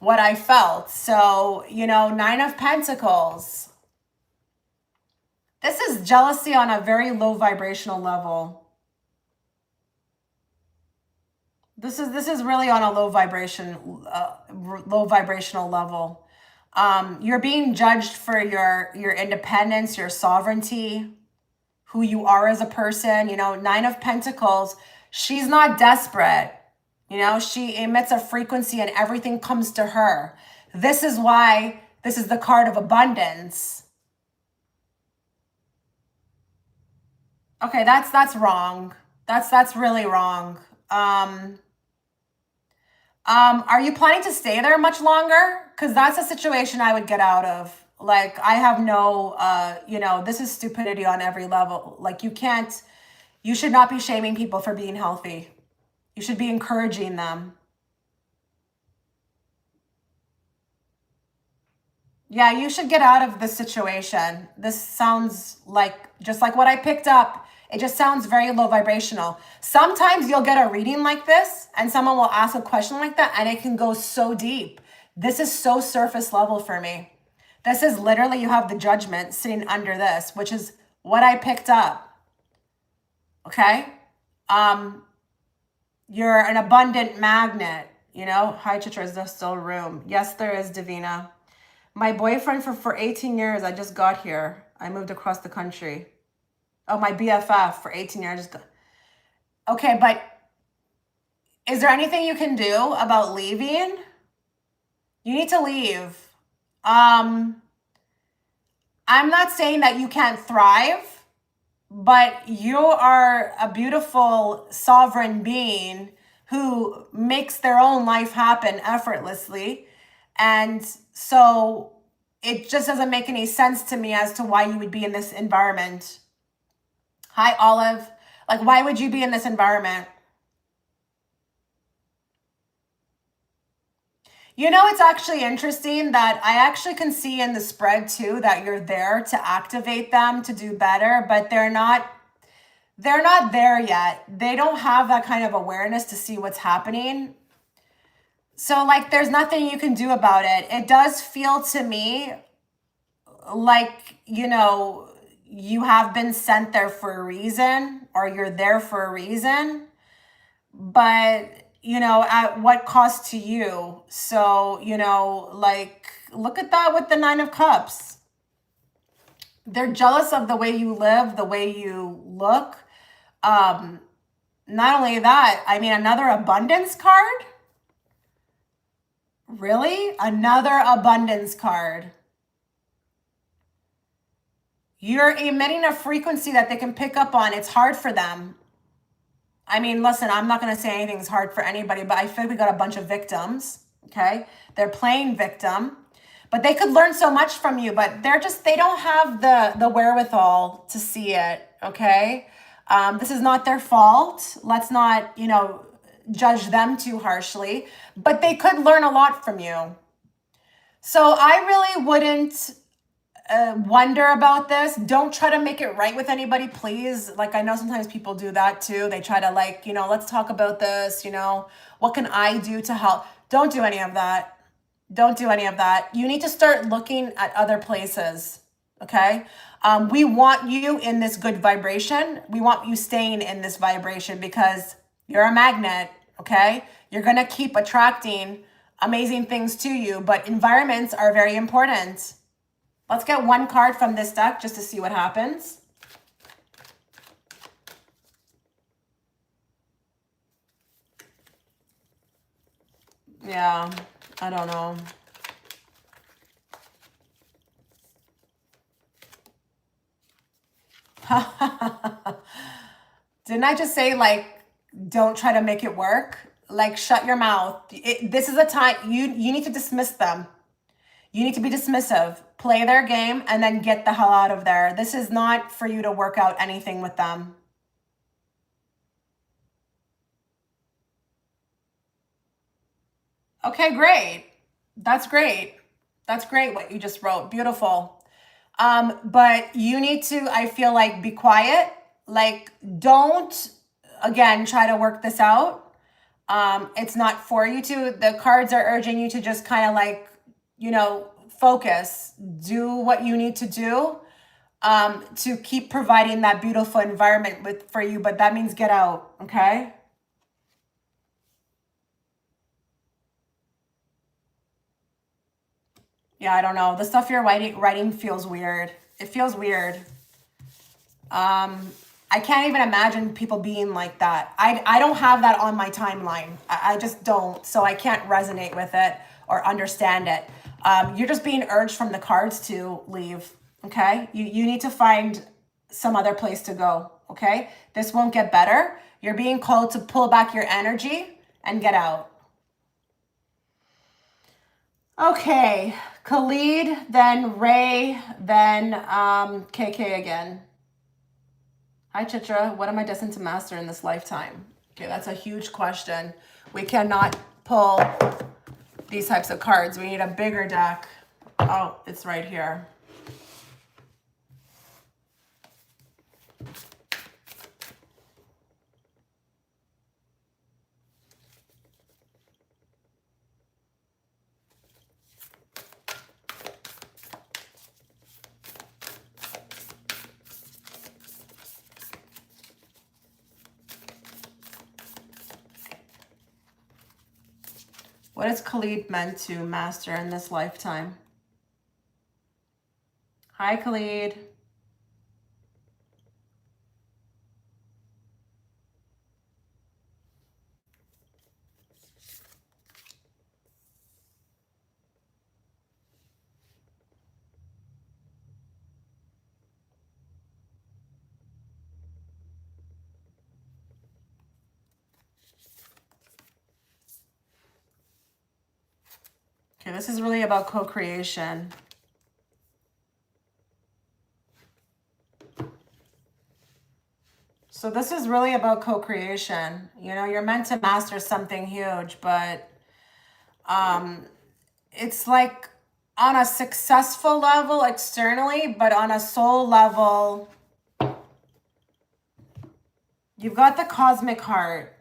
what I felt. So, Nine of Pentacles. This is jealousy on a very low vibrational level. This is really on a low vibrational level. You're being judged for your independence, your sovereignty, who you are as a person. Nine of Pentacles, she's not desperate. She emits a frequency and everything comes to her. This is why this is the card of abundance. Okay, that's wrong. That's really wrong. Are you planning to stay there much longer? Because that's a situation I would get out of. Like, I have no, this is stupidity on every level. Like, you should not be shaming people for being healthy. You should be encouraging them. Yeah, you should get out of this situation. This sounds just like what I picked up. It just sounds very low vibrational. Sometimes you'll get a reading like this and someone will ask a question like that and it can go so deep. This is so surface level for me. This is literally, you have the Judgment sitting under this, which is what I picked up. Okay? You're an abundant magnet, Hi, Chitra, is there still room? Yes, there is, Davina. My boyfriend for 18 years, I just got here. I moved across the country. Oh, my BFF for 18 years. Okay, but is there anything you can do about leaving? You need to leave. I'm not saying that you can't thrive, but you are a beautiful sovereign being who makes their own life happen effortlessly. And so it just doesn't make any sense to me as to why you would be in this environment. Hi, Olive. Like, why would you be in this environment? It's actually interesting that I actually can see in the spread too that you're there to activate them to do better, but they're not there yet. They don't have that kind of awareness to see what's happening. So there's nothing you can do about it. It does feel to me like, you have been sent there for a reason, or you're there for a reason, but at what cost to you? So, look at that with the Nine of Cups. They're jealous of the way you live, the way you look. Not only that, I mean, another abundance card. Really? Another abundance card. You're emitting a frequency that they can pick up on. It's hard for them. I mean, listen, I'm not going to say anything's hard for anybody, but I feel like we got a bunch of victims, okay? They're playing victim, but they could learn so much from you, but they don't have the wherewithal to see it, okay? This is not their fault. Let's not, judge them too harshly, but they could learn a lot from you. So I really wouldn't wonder about this. Don't try to make it right with anybody, please. Like, I know sometimes people do that too. They try to let's talk about this, what can I do to help? Don't do any of that. Don't do any of that. You need to start looking at other places, okay? We want you in this good vibration. We want you staying in this vibration because you're a magnet, okay? You're going to keep attracting amazing things to you, but environments are very important. Let's get one card from this deck just to see what happens. Yeah, I don't know. Didn't I just say, don't try to make it work? Shut your mouth. This is a time you need to dismiss them. You need to be dismissive, play their game, and then get the hell out of there. This is not for you to work out anything with them. Okay, great. That's great. That's great what you just wrote. Beautiful. But you need to, I feel like, be quiet. Like, don't, again, try to work this out. It's not for you to. The cards are urging you to just kind of like, focus, do what you need to do to keep providing that beautiful environment for you. But that means get out, okay? Yeah, I don't know. The stuff you're writing feels weird. It feels weird. I can't even imagine people being like that. I don't have that on my timeline. I just don't. So I can't resonate with it or understand it. You're just being urged from the cards to leave. Okay? You need to find some other place to go. Okay? This won't get better. You're being called to pull back your energy and get out. Okay. Khalid, then Ray, then KK again. Hi, Chitra. What am I destined to master in this lifetime? Okay, that's a huge question. We cannot pull these types of cards. We need a bigger deck. Oh, it's right here. What is Khalid meant to master in this lifetime? Hi, Khalid. Okay, this is really about co-creation. So this is really about co-creation. You're meant to master something huge, but it's like on a successful level externally, but on a soul level, you've got the cosmic heart.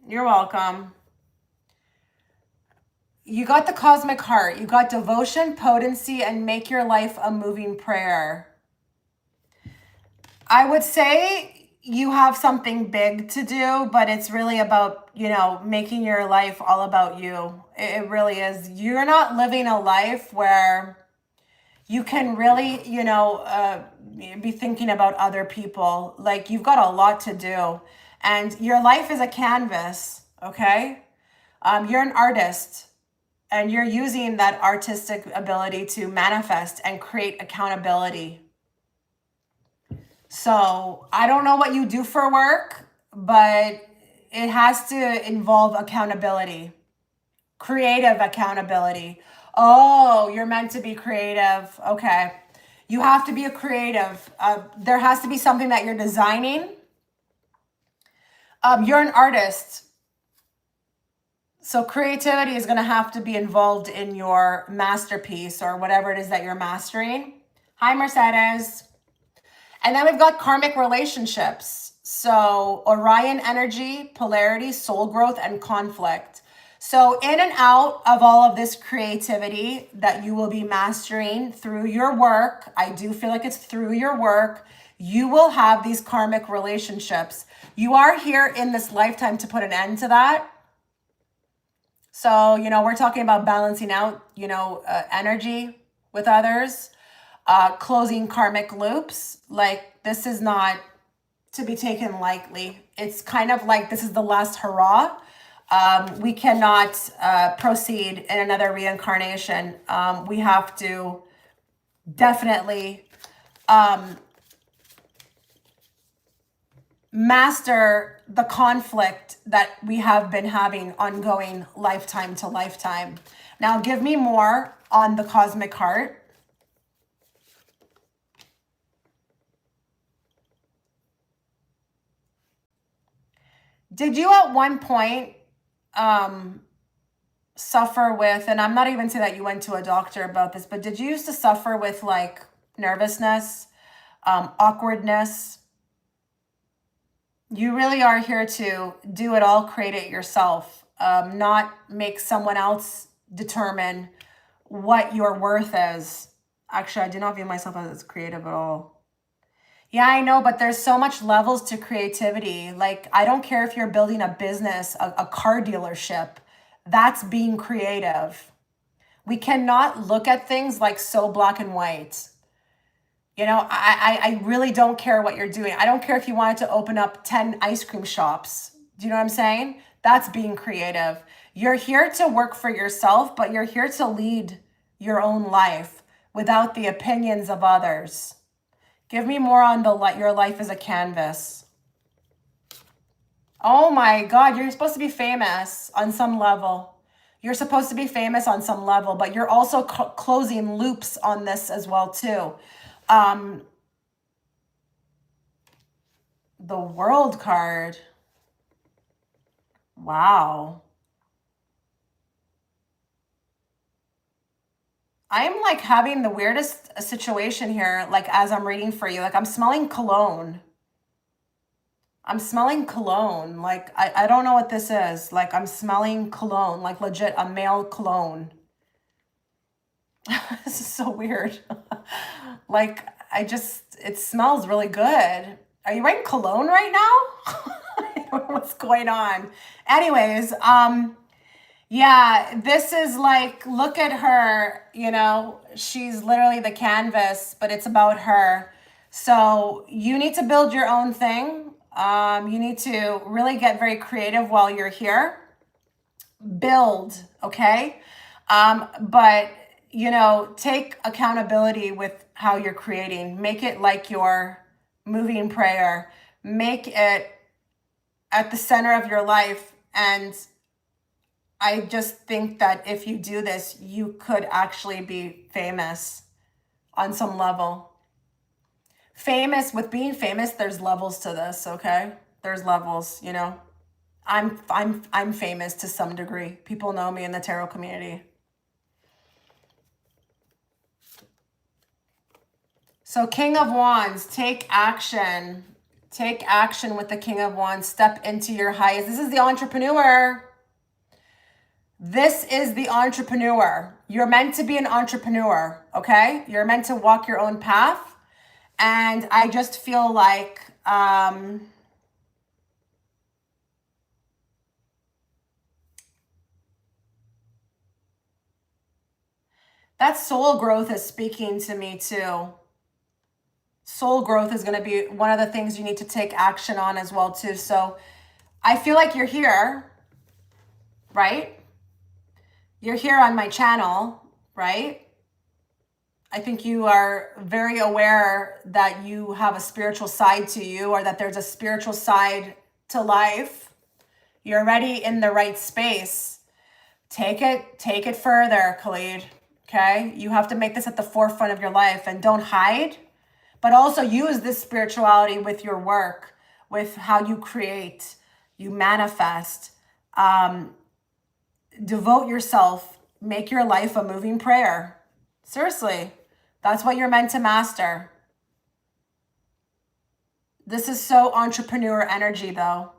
You're welcome. You got the cosmic heart. You got devotion, potency, and make your life a moving prayer. I would say you have something big to do, but it's really about, making your life all about you. It really is. You're not living a life where you can really, be thinking about other people. Like, you've got a lot to do. And your life is a canvas, okay? You're an artist. And you're using that artistic ability to manifest and create accountability. So I don't know what you do for work, but it has to involve accountability, creative accountability. Oh, you're meant to be creative. Okay. You have to be a creative. There has to be something that you're designing. You're an artist. So creativity is going to have to be involved in your masterpiece or whatever it is that you're mastering. Hi, Mercedes. And then we've got karmic relationships. So Orion energy, polarity, soul growth, and conflict. So in and out of all of this creativity that you will be mastering through your work, I do feel like it's through your work, you will have these karmic relationships. You are here in this lifetime to put an end to that. So, we're talking about balancing out, energy with others, closing karmic loops. Like, this is not to be taken lightly. It's kind of like this is the last hurrah. We cannot proceed in another reincarnation. We have to definitely master the conflict that we have been having ongoing lifetime to lifetime. Now give me more on the cosmic heart. Did you at one point suffer with, and I'm not even saying that you went to a doctor about this, but did you used to suffer with like nervousness, awkwardness? You really are here to do it all, create it yourself, not make someone else determine what your worth is. Actually, I do not view myself as creative at all. Yeah, I know, but there's so much levels to creativity. Like, I don't care if you're building a business, a car dealership, that's being creative. We cannot look at things like so black and white. You know, I really don't care what you're doing. I don't care if you wanted to open up 10 ice cream shops. Do you know what I'm saying? That's being creative. You're here to work for yourself, but you're here to lead your own life without the opinions of others. Give me more on your life as a canvas. Oh my God, you're supposed to be famous on some level. You're supposed to be famous on some level, but you're also closing loops on this as well too. The World card. Wow. I'm like having the weirdest situation here, like as I'm reading for you, like I'm smelling cologne. I'm smelling cologne. Like, I don't know what this is. Like I'm smelling cologne, like legit a male cologne. This is so weird. Like, it smells really good. Are you wearing cologne right now? I don't know what's going on. Anyways, yeah, this is like, look at her, you know, she's literally the canvas, but it's about her. So you need to build your own thing. You need to really get very creative while you're here. Build, okay? But, you know, take accountability with how you're creating. Make it like your moving prayer. Make it at the center of your life. And I just think that if you do this, you could actually be famous on some level. Famous, with being famous, there's levels to this, okay? There's levels, you know. I'm famous to some degree. People know me in the tarot community. So King of Wands, take action. Take action with the King of Wands. Step into your highest. This is the entrepreneur. This is the entrepreneur. You're meant to be an entrepreneur, okay? You're meant to walk your own path. And I just feel like that soul growth is speaking to me too. Soul growth is going to be one of the things you need to take action on as well too. So I feel like you're here, right? You're here on my channel, right? I think you are very aware that you have a spiritual side to you, or that there's a spiritual side to life. You're already in the right space. Take it further, Khalid. Okay? You have to make this at the forefront of your life, and don't hide, but also use this spirituality with your work, with how you create, you manifest. Devote yourself, make your life a moving prayer. Seriously, that's what you're meant to master. This is so entrepreneur energy though.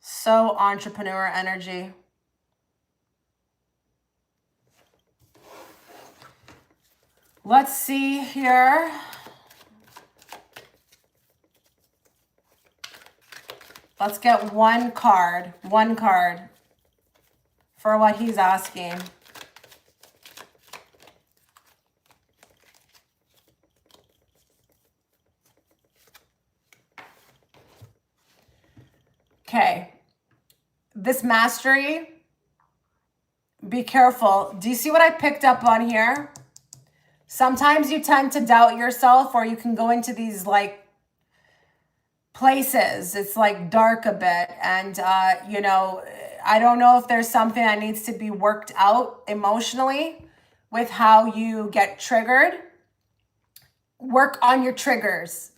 So entrepreneur energy. Let's see here. Let's get one card for what he's asking. Okay. This mastery, be careful. Do you see what I picked up on here? Sometimes you tend to doubt yourself, or you can go into these like places. It's like dark a bit. And, you know, I don't know if there's something that needs to be worked out emotionally with how you get triggered. Work on your triggers.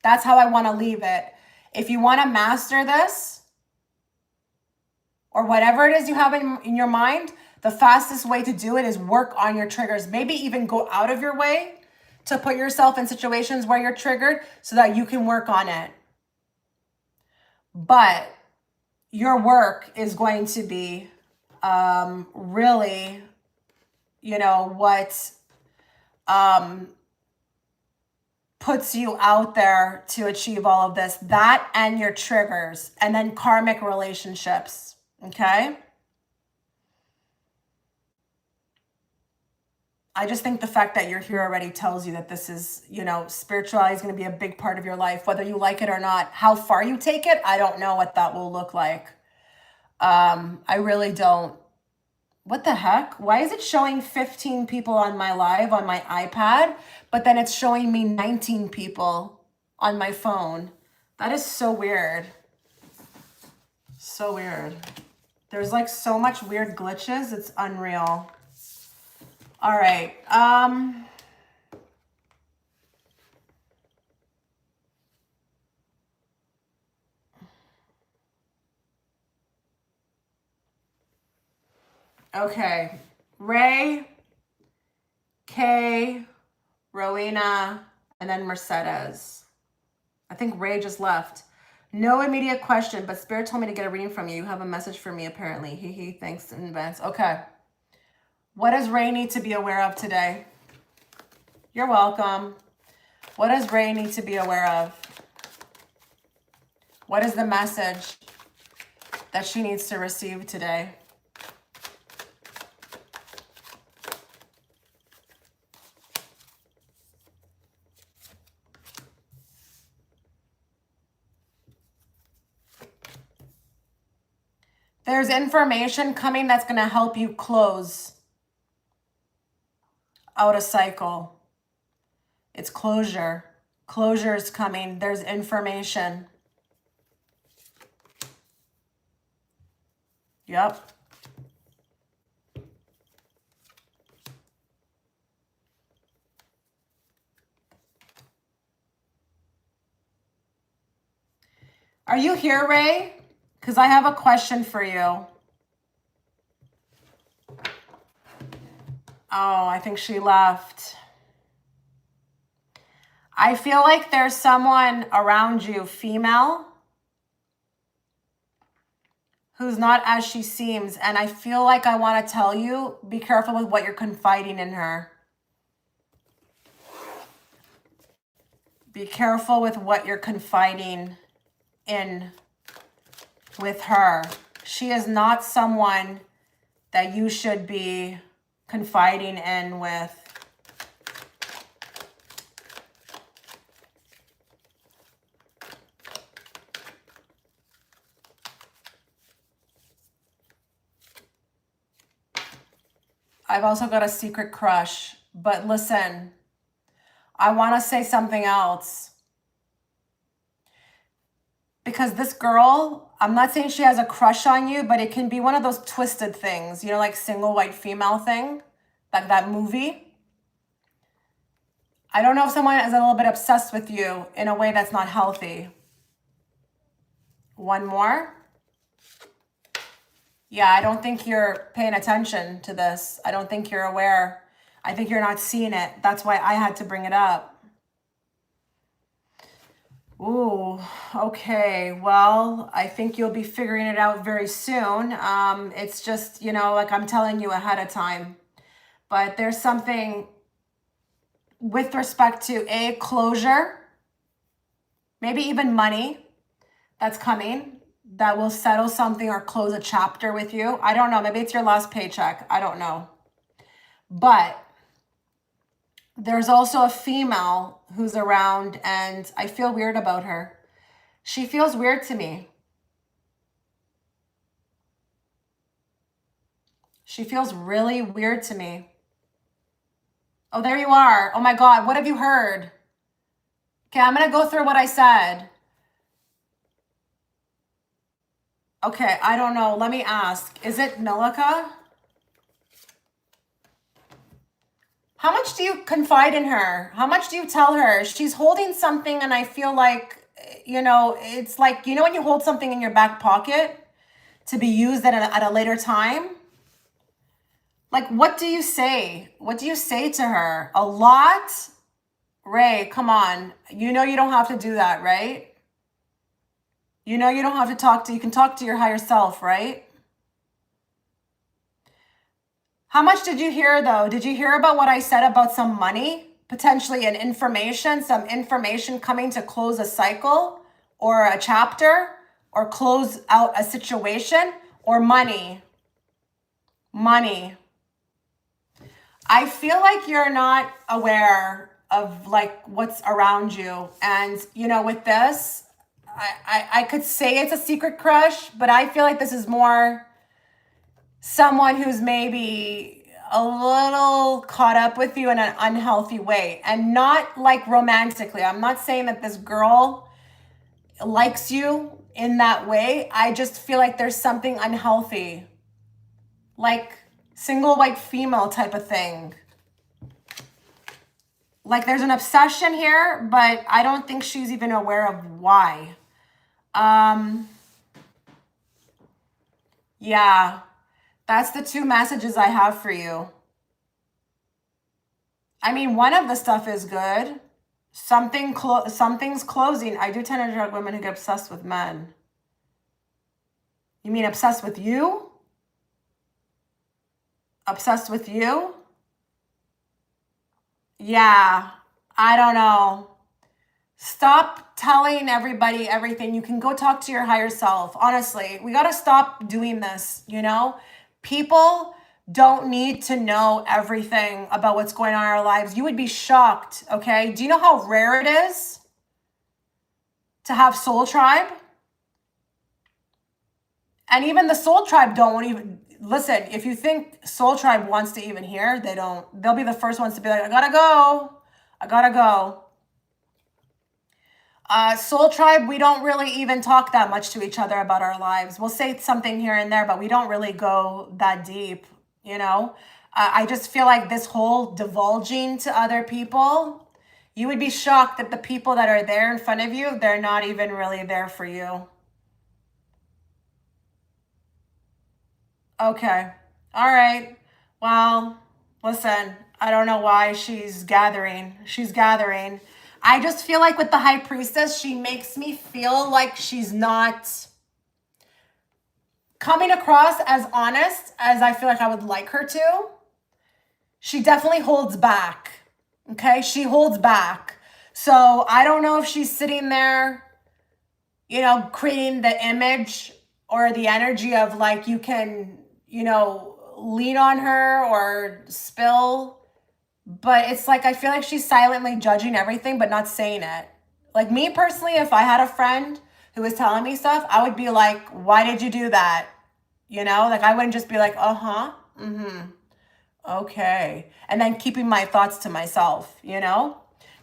That's how I want to leave it. If you want to master this, or whatever it is you have in your mind, the fastest way to do it is work on your triggers. Maybe even go out of your way to put yourself in situations where you're triggered so that you can work on it. But your work is going to be really, you know, what puts you out there to achieve all of this. That and your triggers, and then karmic relationships, okay? I just think the fact that you're here already tells you that this is, you know, spirituality is going to be a big part of your life, whether you like it or not. How far you take it, I don't know what that will look like. I really don't. What the heck? Why is it showing 15 people on my live on my iPad, but then it's showing me 19 people on my phone? That is so weird. So weird. There's like so much weird glitches. It's unreal. All right. Okay. Ray, Kay, Rowena, and then Mercedes. I think Ray just left. No immediate question, but Spirit told me to get a reading from you. You have a message for me, apparently. Hee. Thanks in advance. Okay. What does Ray need to be aware of today? You're welcome. What does Ray need to be aware of? What is the message that she needs to receive today? There's information coming that's going to help you close out a cycle. It's closure. Closure is coming. There's information. Yep. Are you here, Ray? Because I have a question for you. Oh, I think she left. I feel like there's someone around you, female, who's not as she seems. And I feel like I want to tell you, be careful with what you're confiding in her. Be careful with what you're confiding in with her. She is not someone that you should be confiding in with. I've also got a secret crush, but listen, I want to say something else. Because this girl, I'm not saying she has a crush on you, but it can be one of those twisted things, you know, like single white female thing, like that movie. I don't know if someone is a little bit obsessed with you in a way that's not healthy. One more. Yeah, I don't think you're paying attention to this. I don't think you're aware. I think you're not seeing it. That's why I had to bring it up. Ooh, okay. Well, I think you'll be figuring it out very soon. It's just, you know, like I'm telling you ahead of time. But there's something with respect to a closure, maybe even money that's coming that will settle something or close a chapter with you. I don't know. Maybe it's your last paycheck. I don't know. But there's also a female who's around, and I feel weird about her. She feels weird to me. She feels really weird to me. Oh, there you are. Oh my God, what have you heard? Okay, I'm going to go through what I said. Okay, I don't know. Let me ask. Is it Milika? How much do you confide in her? How much do you tell her? She's holding something and I feel like, it's like, when you hold something in your back pocket to be used at a later time? Like, what do you say? What do you say to her? A lot? Ray, come on. You don't have to do that, right? You don't have to you can talk to your higher self, right? How much did you hear though? Did you hear about what I said about some money? Potentially some information coming to close a cycle or a chapter or close out a situation or money. Money. I feel like you're not aware of like what's around you. And with this, I could say it's a secret crush, but I feel like this is more someone who's maybe a little caught up with you in an unhealthy way, and not like romantically. I'm not saying that this girl likes you in that way. I just feel like there's something unhealthy, like single white female type of thing. Like there's an obsession here, but I don't think she's even aware of why. Yeah, that's the two messages I have for you. I mean, one of the stuff is good. Something's closing. I do tend to attract women who get obsessed with men. You mean obsessed with you? Obsessed with you? Yeah, I don't know. Stop telling everybody everything. You can go talk to your higher self. Honestly, we got to stop doing this, People don't need to know everything about what's going on in our lives. You would be shocked, okay? Do you know how rare it is to have Soul Tribe? And even the Soul Tribe don't even listen. If you think Soul Tribe wants to even hear, they don't. They'll be the first ones to be like, I gotta go. I gotta go. Soul Tribe, we don't really even talk that much to each other about our lives. We'll say something here and there, but we don't really go that deep, I just feel like this whole divulging to other people, you would be shocked that the people that are there in front of you, they're not even really there for you. Okay. All right. Well, listen, I don't know why she's gathering. I just feel like with the High Priestess, she makes me feel like she's not coming across as honest as I feel like I would like her to. She definitely holds back. Okay? She holds back. So I don't know if she's sitting there, creating the image or the energy of like you can, lean on her or spill. But it's like, I feel like she's silently judging everything, but not saying it. Like me personally, if I had a friend who was telling me stuff, I would be like, why did you do that? Like I wouldn't just be like, uh-huh, okay. And then keeping my thoughts to myself,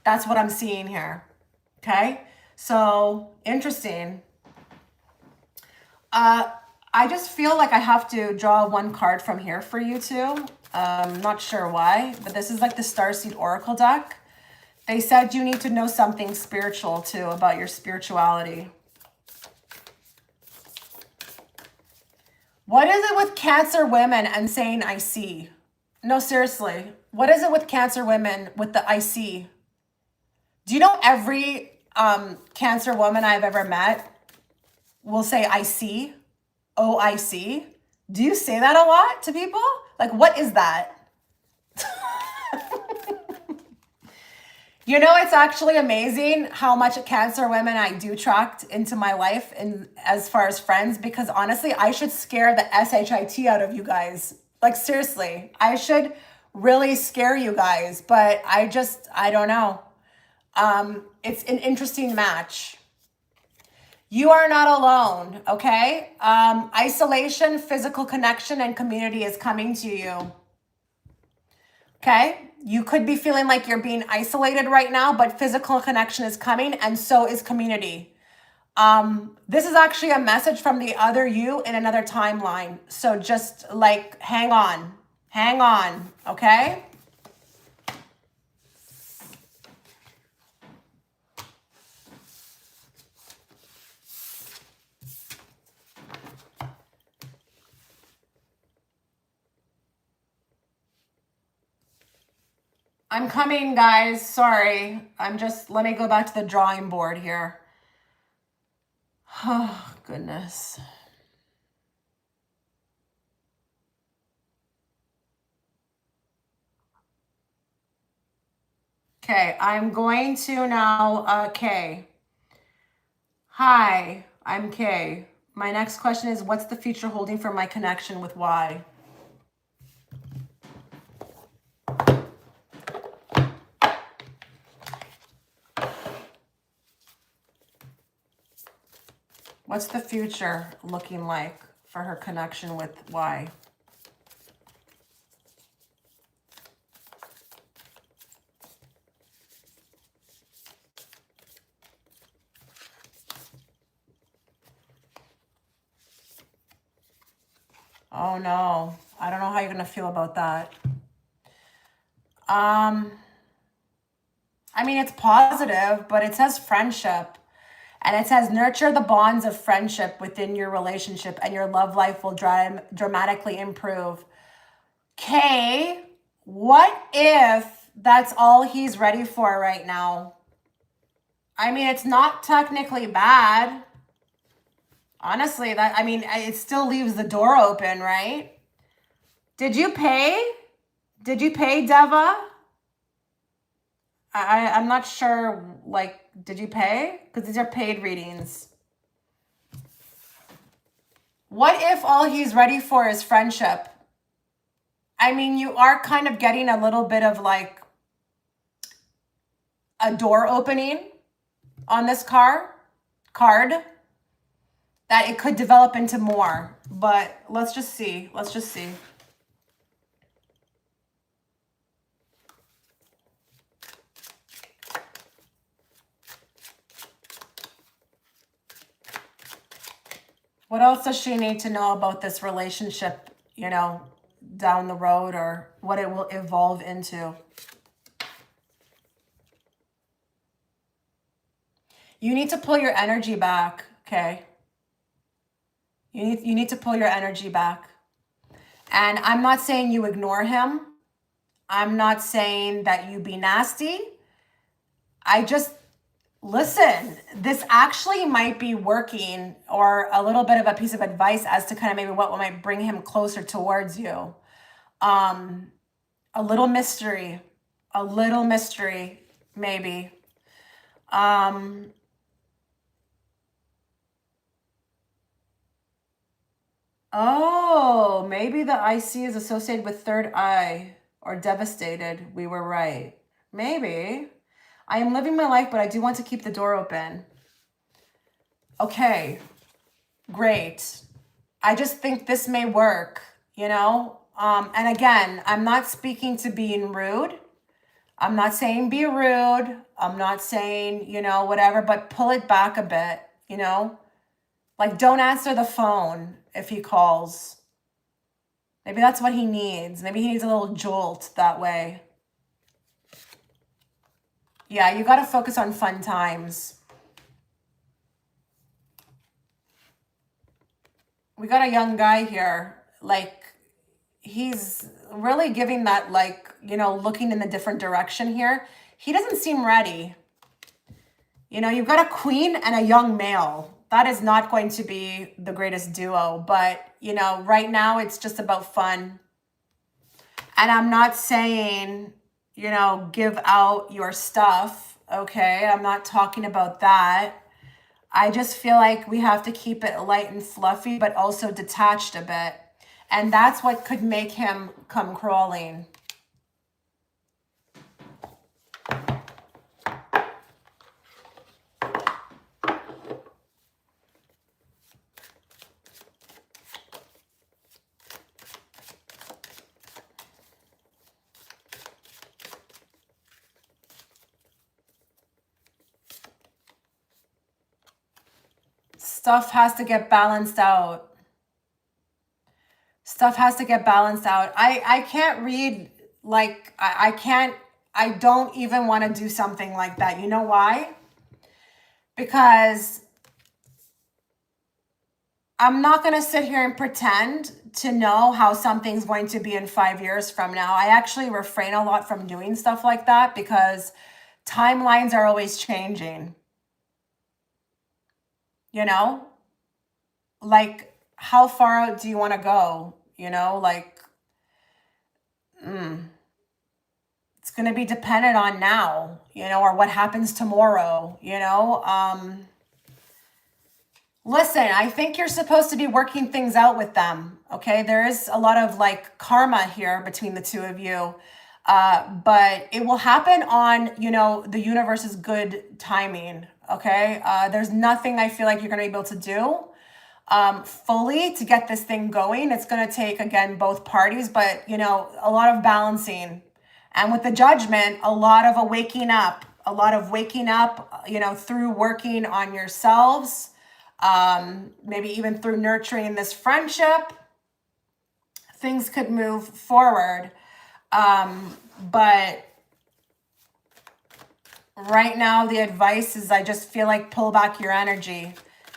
That's what I'm seeing here. Okay. So interesting. I just feel like I have to draw one card from here for you two. Not sure why, but this is like the Starseed Oracle deck. They said you need to know something spiritual too about your spirituality. What is it with Cancer women and saying I see? No, seriously. What is it with Cancer women with the I see? Do you know every Cancer woman I've ever met will say I see? Oh, I see. Do you say that a lot to people? Like, what is that? It's actually amazing how much Cancer women I do attract into my life and as far as friends, because honestly, I should scare the SHIT out of you guys. Like, seriously, I should really scare you guys, but I don't know. It's an interesting match. You are not alone, okay? Isolation, physical connection, and community is coming to you. Okay? You could be feeling like you're being isolated right now, but physical connection is coming, and so is community. This is actually a message from the other you in another timeline. So just like, hang on, okay? I'm coming, guys. Sorry. Let me go back to the drawing board here. Oh, goodness. Okay, I'm going to now, Kay. Hi, I'm Kay. My next question is, what's the future holding for my connection with Y? What's the future looking like for her connection with Y? Oh no, I don't know how you're gonna feel about that. I mean, it's positive, but it says friendship. And it says nurture the bonds of friendship within your relationship and your love life will dramatically improve. Kay, what if that's all he's ready for right now? I mean, it's not technically bad. Honestly, it still leaves the door open, right? Did you pay? Did you pay, Deva? I'm not sure, like, did you pay? Because these are paid readings. What if all he's ready for is friendship? I mean, you are kind of getting a little bit of like a door opening on this card that it could develop into more, but let's just see. What else does she need to know about this relationship, down the road, or what it will evolve into? You need to pull your energy back, okay? You need to pull your energy back. And I'm not saying you ignore him. I'm not saying that you be nasty. Listen, this actually might be working, or a little bit of a piece of advice as to kind of maybe what might bring him closer towards you. A little mystery, maybe. Oh, maybe the IC is associated with third eye or devastated. We were right. Maybe. I am living my life, but I do want to keep the door open. Okay, great. I just think this may work, And again, I'm not speaking to being rude. I'm not saying be rude. I'm not saying, whatever, but pull it back a bit, Like, don't answer the phone if he calls. Maybe that's what he needs. Maybe he needs a little jolt that way. Yeah, you got to focus on fun times. We got a young guy here. Like, he's really giving that, like, looking in a different direction here. He doesn't seem ready. You've got a queen and a young male. That is not going to be the greatest duo. But, right now it's just about fun. And I'm not saying, give out your stuff. Okay, I'm not talking about that. I just feel like we have to keep it light and fluffy, but also detached a bit. And that's what could make him come crawling. Stuff has to get balanced out. Stuff has to get balanced out. I can't read, like, I can't, I don't even want to do something like that. You know why? Because I'm not going to sit here and pretend to know how something's going to be in 5 years from now. I actually refrain a lot from doing stuff like that because timelines are always changing. You know? Like, how far out do you want to go? You know, like, it's going to be dependent on now, you know, or what happens tomorrow, you know? Listen, I think you're supposed to be working things out with them. Okay. There is a lot of like karma here between the two of you. But it will happen on, you know, the universe's good timing. Okay. There's nothing I feel like you're going to be able to do fully to get this thing going. It's going to take, again, both parties, but, you know, a lot of balancing. And with the judgment, a lot of waking up, you know, through working on yourselves, maybe even through nurturing this friendship, things could move forward. But right now, the advice is I just feel like pull back your energy.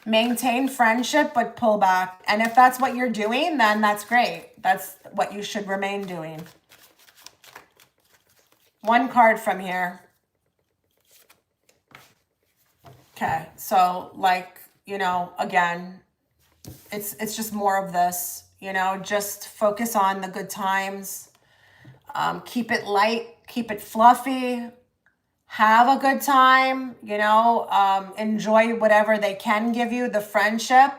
Maintain friendship, but pull back. And if that's what you're doing, then that's great. That's what you should remain doing. One card from here. Okay, so like, you know, again, it's just more of this, you know, just focus on the good times. Keep it light, keep it fluffy. Have a good time, you know, enjoy whatever they can give you, the friendship.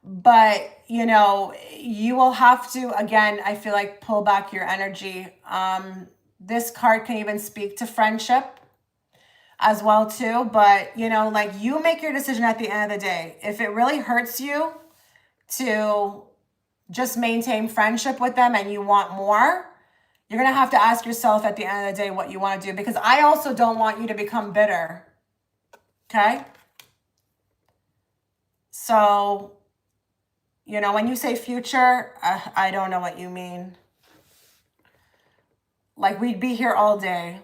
But, you know, you will have to, again, I feel like pull back your energy. This card can even speak to friendship as well too. But, you know, like you make your decision at the end of the day. If it really hurts you to just maintain friendship with them and you want more, you're going to have to ask yourself at the end of the day what you want to do, because I also don't want you to become bitter. Okay? So, you know, when you say future, I don't know what you mean. Like, we'd be here all day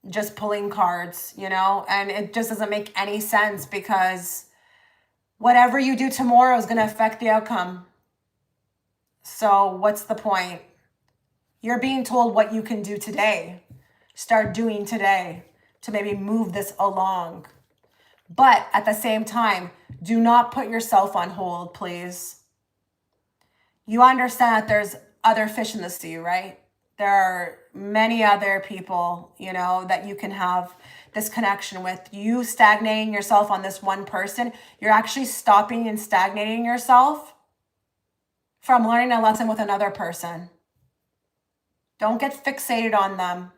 just pulling cards, you know, and it just doesn't make any sense because whatever you do tomorrow is going to affect the outcome. So what's the point? You're being told what you can do today. Start doing today to maybe move this along. But at the same time, do not put yourself on hold, please. You understand that there's other fish in the sea, right? There are many other people, you know, that you can have this connection with. You stagnating yourself on this one person, you're actually stopping and stagnating yourself from learning a lesson with another person. Don't get fixated on them.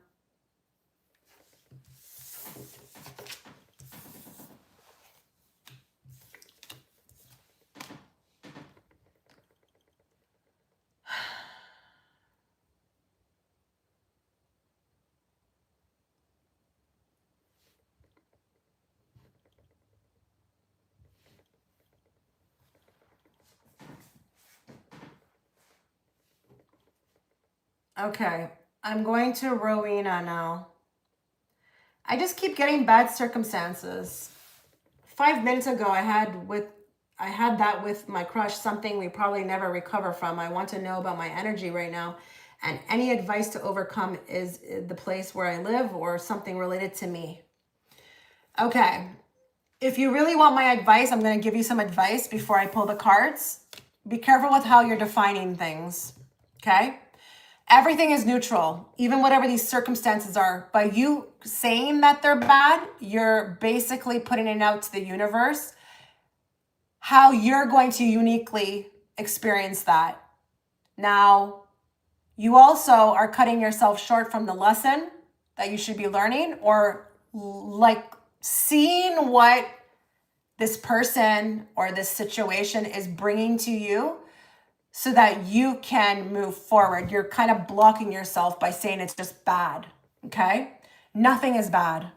Okay, I'm going to Rowena now. I just keep getting bad circumstances. 5 minutes ago, I had that with my crush, something we probably never recover from. I want to know about my energy right now. And any advice to overcome is the place where I live or something related to me. Okay. If you really want my advice, I'm going to give you some advice before I pull the cards. Be careful with how you're defining things. Okay? Everything is neutral, even whatever these circumstances are. By you saying that they're bad, you're basically putting it out to the universe how you're going to uniquely experience that. Now, you also are cutting yourself short from the lesson that you should be learning, or like seeing what this person or this situation is bringing to you so that you can move forward. You're kind of blocking yourself by saying it's just bad, okay? Nothing is bad.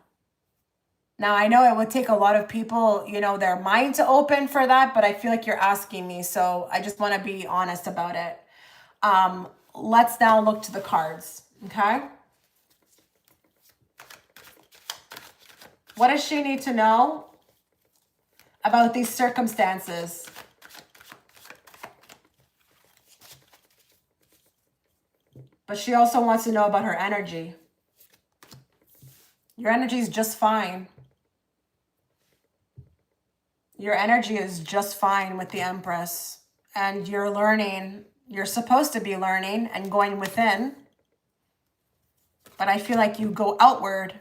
Now, I know it would take a lot of people, you know, their mind to open for that, but I feel like you're asking me, so I just want to be honest about it. Let's now look to the cards, okay? What does she need to know about these circumstances? But she also wants to know about her energy. Your energy is just fine. Your energy is just fine with the Empress. And you're learning, you're supposed to be learning and going within. But I feel like you go outward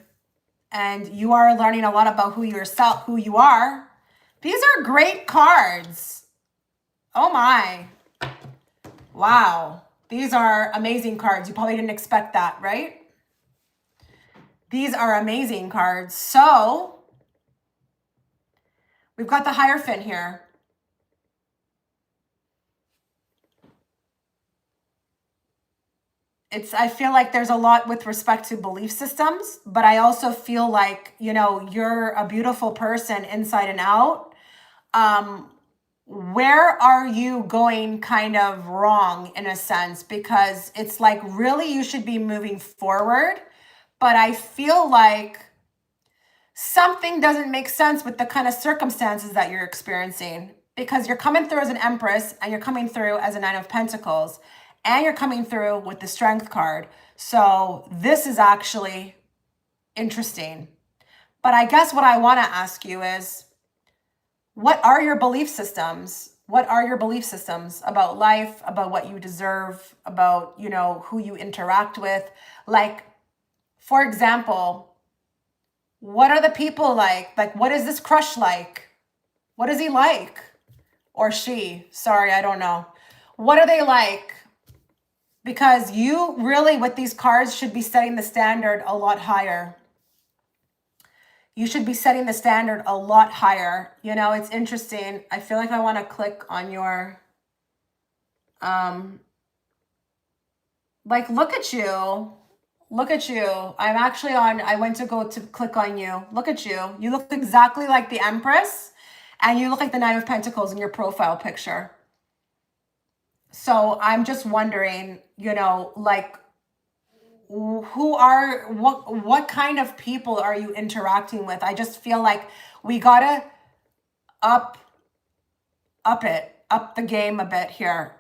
and you are learning a lot about who you are. These are great cards. Oh my. Wow. These are amazing cards. You probably didn't expect that, right? These are amazing cards. So we've got the Hierophant here. I feel like there's a lot with respect to belief systems, but I also feel like, you know, you're a beautiful person inside and out. Where are you going kind of wrong in a sense? Because it's like really you should be moving forward, but I feel like something doesn't make sense with the kind of circumstances that you're experiencing, because you're coming through as an Empress and you're coming through as a Nine of Pentacles and you're coming through with the Strength card. So this is actually interesting. But I guess what I want to ask you is, what are your belief systems? What are your belief systems about life, about what you deserve, about, you know, who you interact with? Like, for example, what are the people like? Like, what is this crush like? What is he like? Or she? Sorry, I don't know. What are they like? Because you really, with these cards, should be setting the standard a lot higher. You should be setting the standard a lot higher. You know, it's interesting. I feel like I want to click on your, like, look at you. Look at you. I'm actually on, I went to go to click on you. Look at you. You look exactly like the Empress and you look like the Nine of Pentacles in your profile picture. So I'm just wondering, you know, like, what kind of people are you interacting with? I just feel like we gotta up the game a bit here.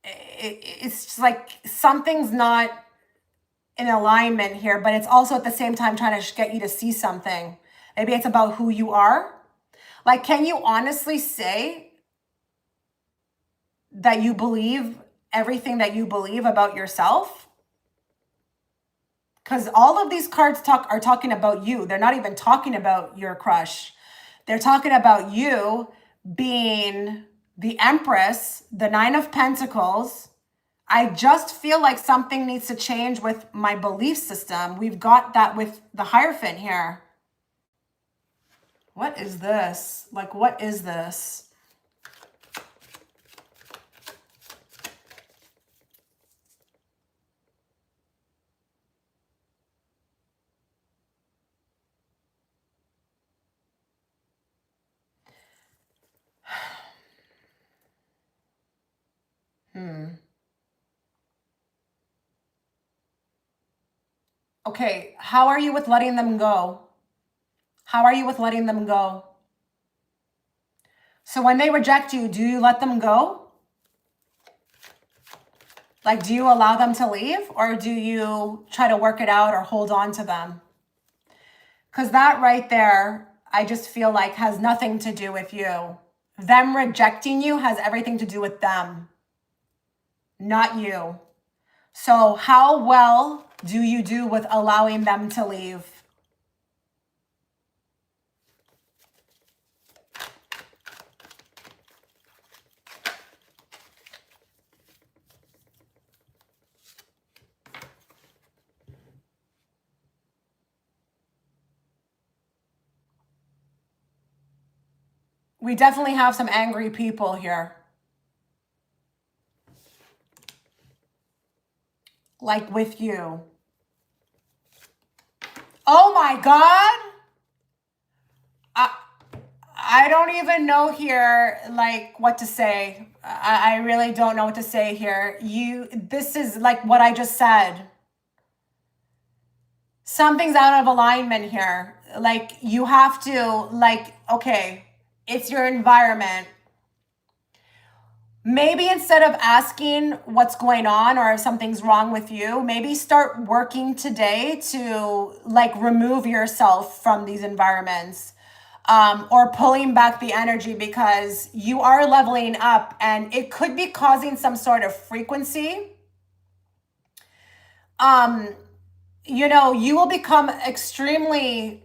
It's just like something's not in alignment here, but it's also at the same time trying to get you to see something. Maybe it's about who you are. Like, can you honestly say that you believe everything that you believe about yourself? Because all of these cards are talking about you. They're not even talking about your crush. They're talking about you being the Empress, the Nine of Pentacles. I just feel like something needs to change with my belief system. We've got that with the Hierophant here. What is this? Like, what is this? Okay, how are you with letting them go? How are you with letting them go? So when they reject you, do you let them go? Like, do you allow them to leave, or do you try to work it out or hold on to them? Because that right there, I just feel like has nothing to do with you. Them rejecting you has everything to do with them, not you. So how well do you do with allowing them to leave? We definitely have some angry people here. Like with you. Oh my God. I don't even know here, like, what to say. I really don't know what to say here. This is like what I just said. Something's out of alignment here. Like, you have to, like, okay, it's your environment. Maybe instead of asking what's going on or if something's wrong with you, maybe start working today to, like, remove yourself from these environments. Or pulling back the energy, because you are leveling up and it could be causing some sort of frequency. You know, you will become extremely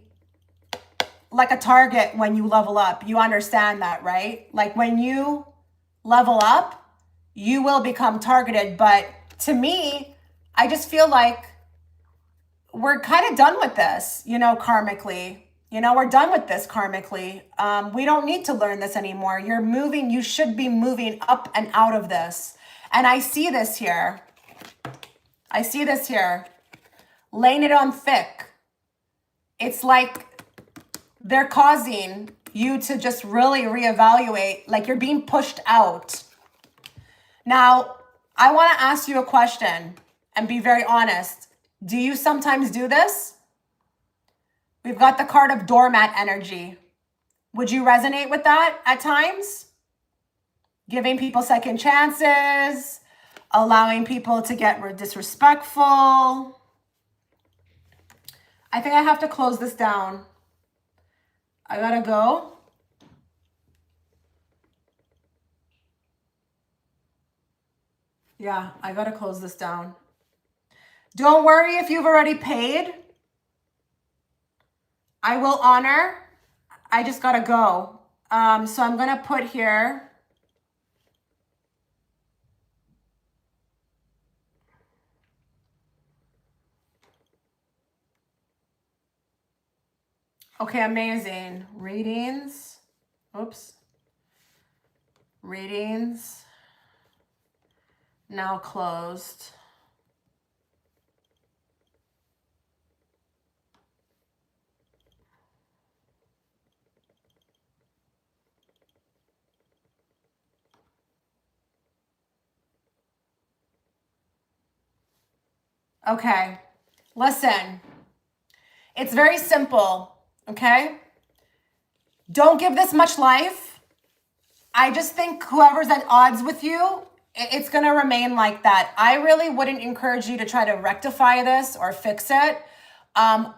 like a target when you level up. You understand that, right? Like, when you level up, you will become targeted. But to me, I just feel like we're kind of done with this, you know, karmically. You know, we're done with this karmically. We don't need to learn this anymore. You're moving, you should be moving up and out of this. And I see this here. I see this here. Laying it on thick. It's like they're causing you to just really reevaluate, like you're being pushed out. Now, I want to ask you a question and be very honest. Do you sometimes do this? We've got the card of doormat energy. Would you resonate with that at times? Giving people second chances, allowing people to get disrespectful. I think I have to close this down. I gotta go. Yeah, I gotta close this down. Don't worry if you've already paid. I will honor. I just gotta go. So I'm gonna put here. Okay, amazing. Readings. Oops. Readings. Now closed. Okay, listen, it's very simple, okay? Don't give this much life. I just think whoever's at odds with you, it's gonna remain like that. I really wouldn't encourage you to try to rectify this or fix it.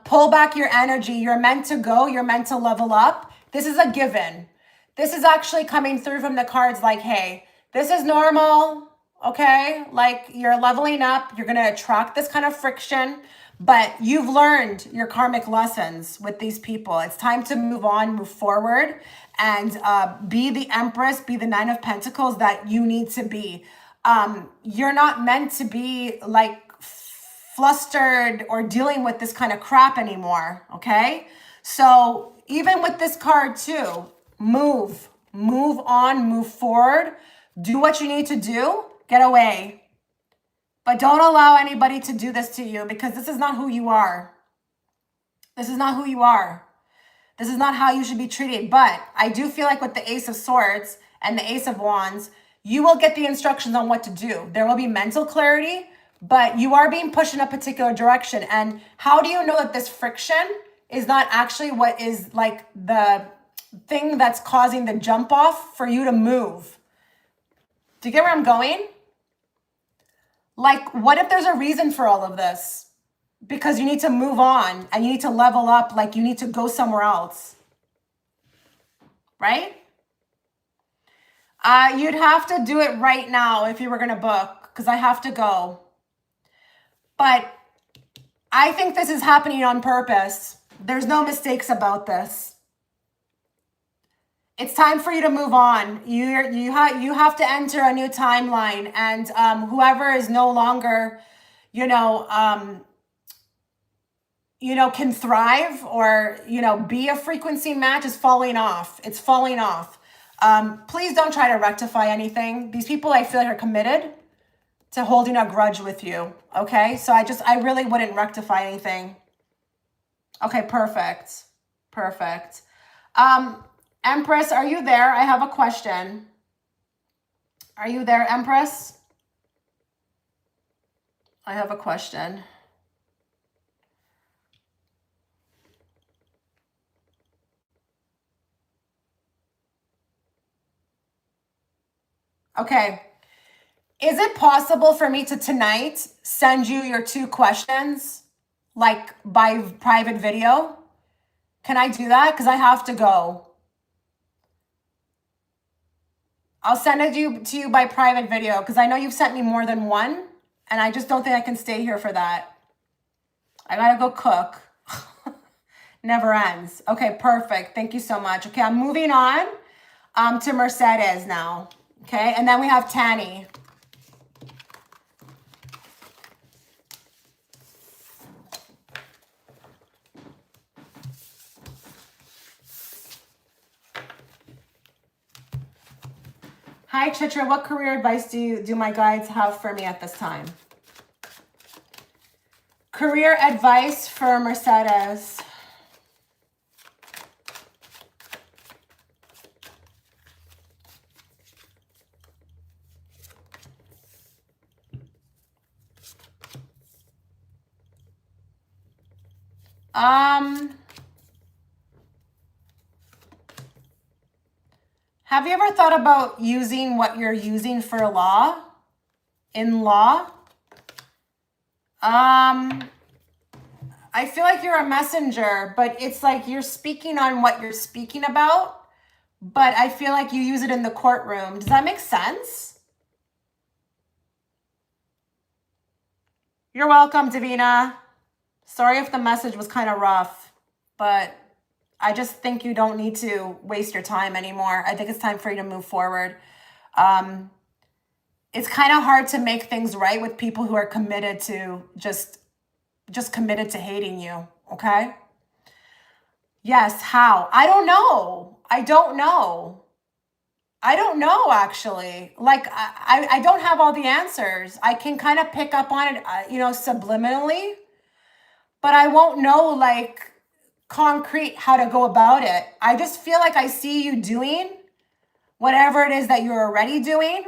Pull back your energy. You're meant to go, you're meant to level up. This is a given. This is actually coming through from the cards like, hey, this is normal. Okay, like, you're leveling up, you're going to attract this kind of friction, but you've learned your karmic lessons with these people. It's time to move on, move forward, and be the Empress, be the Nine of Pentacles that you need to be. You're not meant to be like flustered or dealing with this kind of crap anymore, okay? So even with this card too, move on, move forward, do what you need to do. Get away. But don't allow anybody to do this to you, because this is not who you are. This is not who you are. This is not how you should be treated. But I do feel like with the Ace of Swords and the Ace of Wands, you will get the instructions on what to do. There will be mental clarity, but you are being pushed in a particular direction. And how do you know that this friction is not actually what is like the thing that's causing the jump off for you to move? Do you get where I'm going? Like, what if there's a reason for all of this? Because you need to move on and you need to level up, like you need to go somewhere else. Right? You'd have to do it right now if you were going to book, because I have to go. But I think this is happening on purpose. There's no mistakes about this. It's time for you to move on. You have to enter a new timeline, and whoever is no longer, can thrive or be a frequency match is falling off. It's falling off. Please don't try to rectify anything. These people, I feel like, are committed to holding a grudge with you. Okay, so I really wouldn't rectify anything. Okay, perfect. Empress, are you there? I have a question. Are you there, Empress? I have a question. Okay. Is it possible for me to tonight send you your 2 questions, like by private video? Can I do that? Because I have to go. I'll send it to you by private video because I know you've sent me more than one, and I just don't think I can stay here for that. I gotta go cook. Never ends. Okay, perfect. Thank you so much. Okay, I'm moving on to Mercedes now. Okay, and then we have Tanny. Hi, Chitra. What career advice do my guides have for me at this time? Career advice for Mercedes. Have you ever thought about using what you're using for law? In law? I feel like you're a messenger, but it's like you're speaking on what you're speaking about, but I feel like you use it in the courtroom. Does that make sense? You're welcome, Davina. Sorry if the message was kind of rough, but I just think you don't need to waste your time anymore. I think it's time for you to move forward. It's kind of hard to make things right with people who are committed to just committed to hating you, okay? Yes, how? I don't know. I don't know. I don't know, actually. Like, I don't have all the answers. I can kind of pick up on it, subliminally, but I won't know, like, concrete how to go about it. I just feel like I see you doing whatever it is that you're already doing,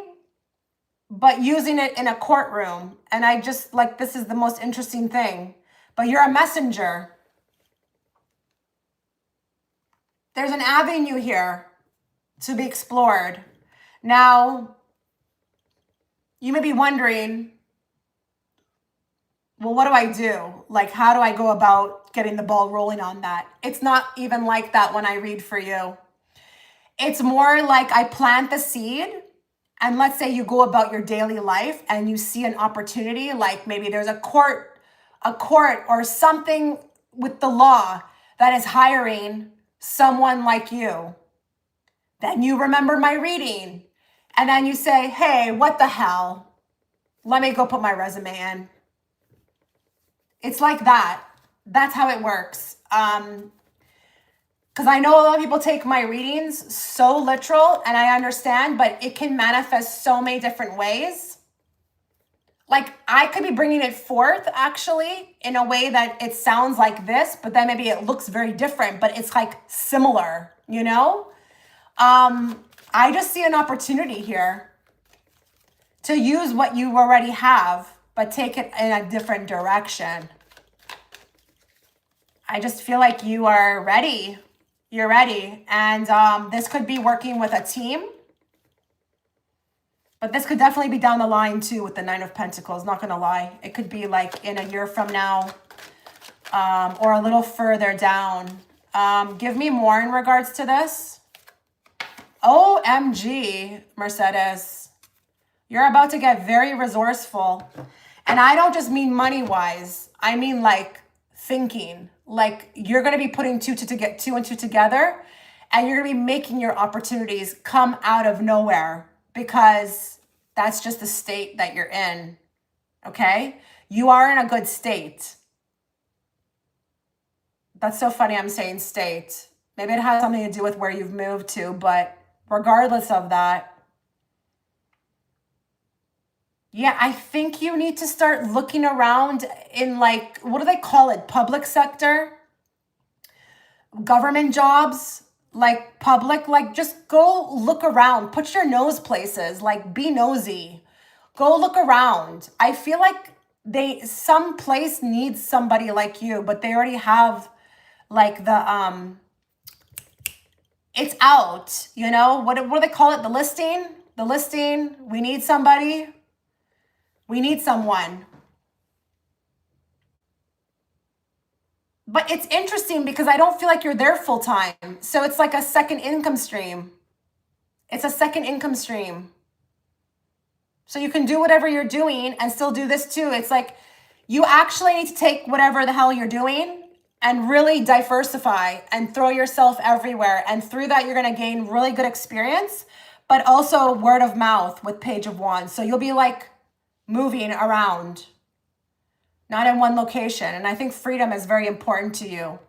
but using it in a courtroom. And I just, like, this is the most interesting thing. But you're a messenger. There's an avenue here to be explored. Now, you may be wondering, well, what do I do? Like, how do I go about getting the ball rolling on that? It's not even like that when I read for you. It's more like I plant the seed, and let's say you go about your daily life and you see an opportunity, like maybe there's a court or something with the law that is hiring someone like you. Then you remember my reading, and then you say, hey, what the hell? Let me go put my resume in. It's like that. That's how it works. Because I know a lot of people take my readings so literal, and I understand, but it can manifest so many different ways. Like, I could be bringing it forth, actually, in a way that it sounds like this, but then maybe it looks very different, but it's like similar, you know? I just see an opportunity here to use what you already have, but take it in a different direction. I just feel like you are ready. You're ready. And this could be working with a team. But this could definitely be down the line too with the Nine of Pentacles. Not going to lie. It could be like in a year from now or a little further down. Give me more in regards to this. OMG, Mercedes. You're about to get very resourceful. And I don't just mean money-wise. I mean like thinking. Like you're going to be putting two and two together. And you're going to be making your opportunities come out of nowhere. Because that's just the state that you're in. Okay? You are in a good state. That's so funny I'm saying state. Maybe it has something to do with where you've moved to. But regardless of that, yeah, I think you need to start looking around in like, what do they call it? Public sector? Government jobs? like public, like just go look around, put your nose places, like be nosy, go look around. I feel like some place needs somebody like you, but they already have like it's out, you know, what do they call it? The listing, we need somebody, we need someone. But it's interesting because I don't feel like you're there full time. So it's like a second income stream. It's a second income stream. So you can do whatever you're doing and still do this too. It's like you actually need to take whatever the hell you're doing and really diversify and throw yourself everywhere. And through that, you're going to gain really good experience, but also word of mouth with Page of Wands. So you'll be like moving around, not in one location. And I think freedom is very important to you.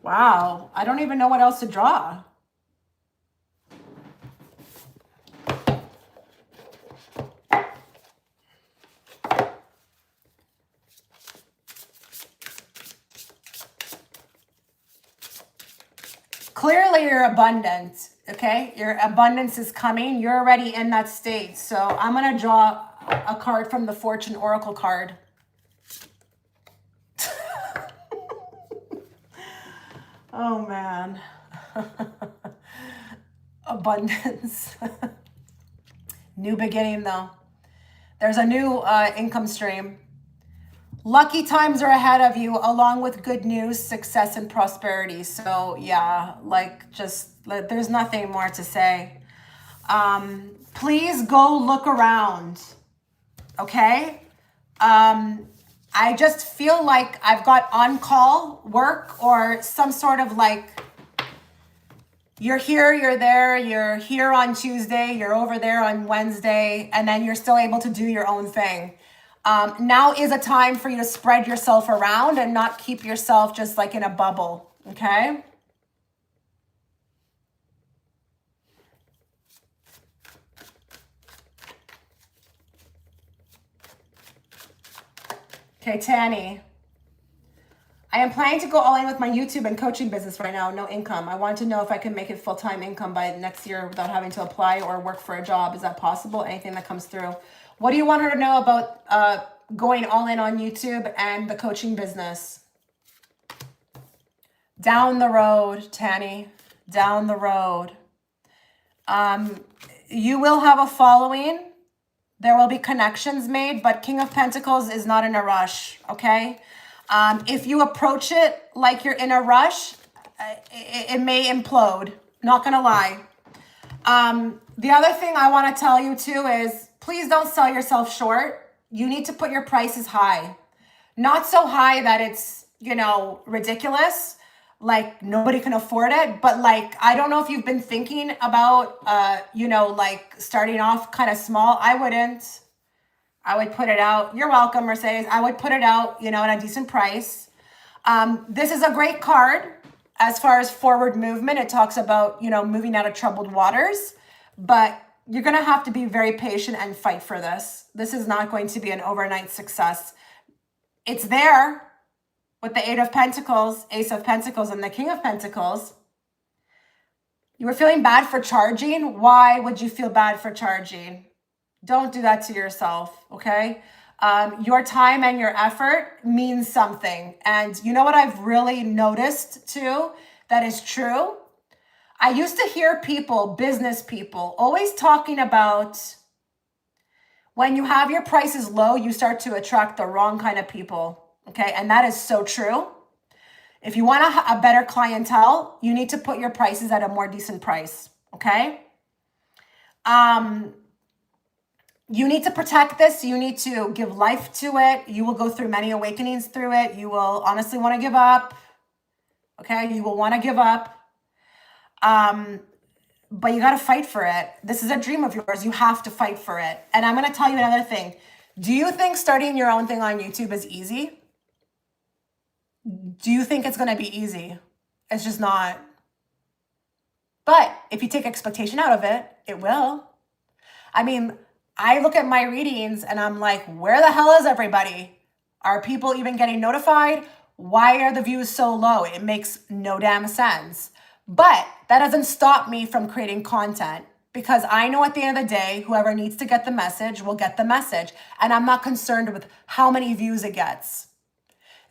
Wow. I don't even know what else to draw. Clearly you're abundant, okay? Your abundance is coming. You're already in that state. So I'm going to draw a card from the Fortune Oracle card. Oh, man. Abundance. New beginning, though. There's a new income stream. Lucky times are ahead of you, along with good news, success, and prosperity. So yeah, like just there's nothing more to say. Please go look around, okay? I just feel like I've got on-call work or some sort of like, you're here, you're there, you're here on Tuesday, you're over there on Wednesday, and then you're still able to do your own thing. Now is a time for you to spread yourself around and not keep yourself just like in a bubble, okay? Okay, Tanny. I am planning to go all in with my YouTube and coaching business right now. No income. I want to know if I can make it full-time income by next year without having to apply or work for a job. Is that possible? Anything that comes through. What do you want her to know about going all in on YouTube and the coaching business? Down the road, Tanny. Down the road. You will have a following. There will be connections made, but King of Pentacles is not in a rush, okay? If you approach it like you're in a rush, it may implode. Not gonna lie. The other thing I want to tell you too is please don't sell yourself short. You need to put your prices high. Not so high that it's, you know, ridiculous, like nobody can afford it, but like, I don't know if you've been thinking about, you know, like starting off kind of small. I wouldn't. I would put it out. You're welcome, Mercedes. I would put it out, you know, at a decent price. This is a great card as far as forward movement. It talks about, you know, moving out of troubled waters, but you're going to have to be very patient and fight for this. This is not going to be an overnight success. It's there with the Eight of Pentacles, Ace of Pentacles, and the King of Pentacles. You were feeling bad for charging. Why would you feel bad for charging? Don't do that to yourself, okay? Your time and your effort means something. And you know what I've really noticed too that is true? I used to hear people, business people, always talking about when you have your prices low, you start to attract the wrong kind of people, okay? And that is so true. If you want a better clientele, you need to put your prices at a more decent price, okay? You need to protect this. You need to give life to it. You will go through many awakenings through it. You will honestly want to give up. Okay, you will want to give up. But you got to fight for it. This is a dream of yours. You have to fight for it. And I'm going to tell you another thing. Do you think starting your own thing on YouTube is easy? Do you think it's going to be easy? It's just not. But if you take expectation out of it, it will. I mean, I look at my readings and I'm like, where the hell is everybody? Are people even getting notified? Why are the views so low? It makes no damn sense. But that doesn't stop me from creating content, because I know at the end of the day, whoever needs to get the message will get the message. And I'm not concerned with how many views it gets.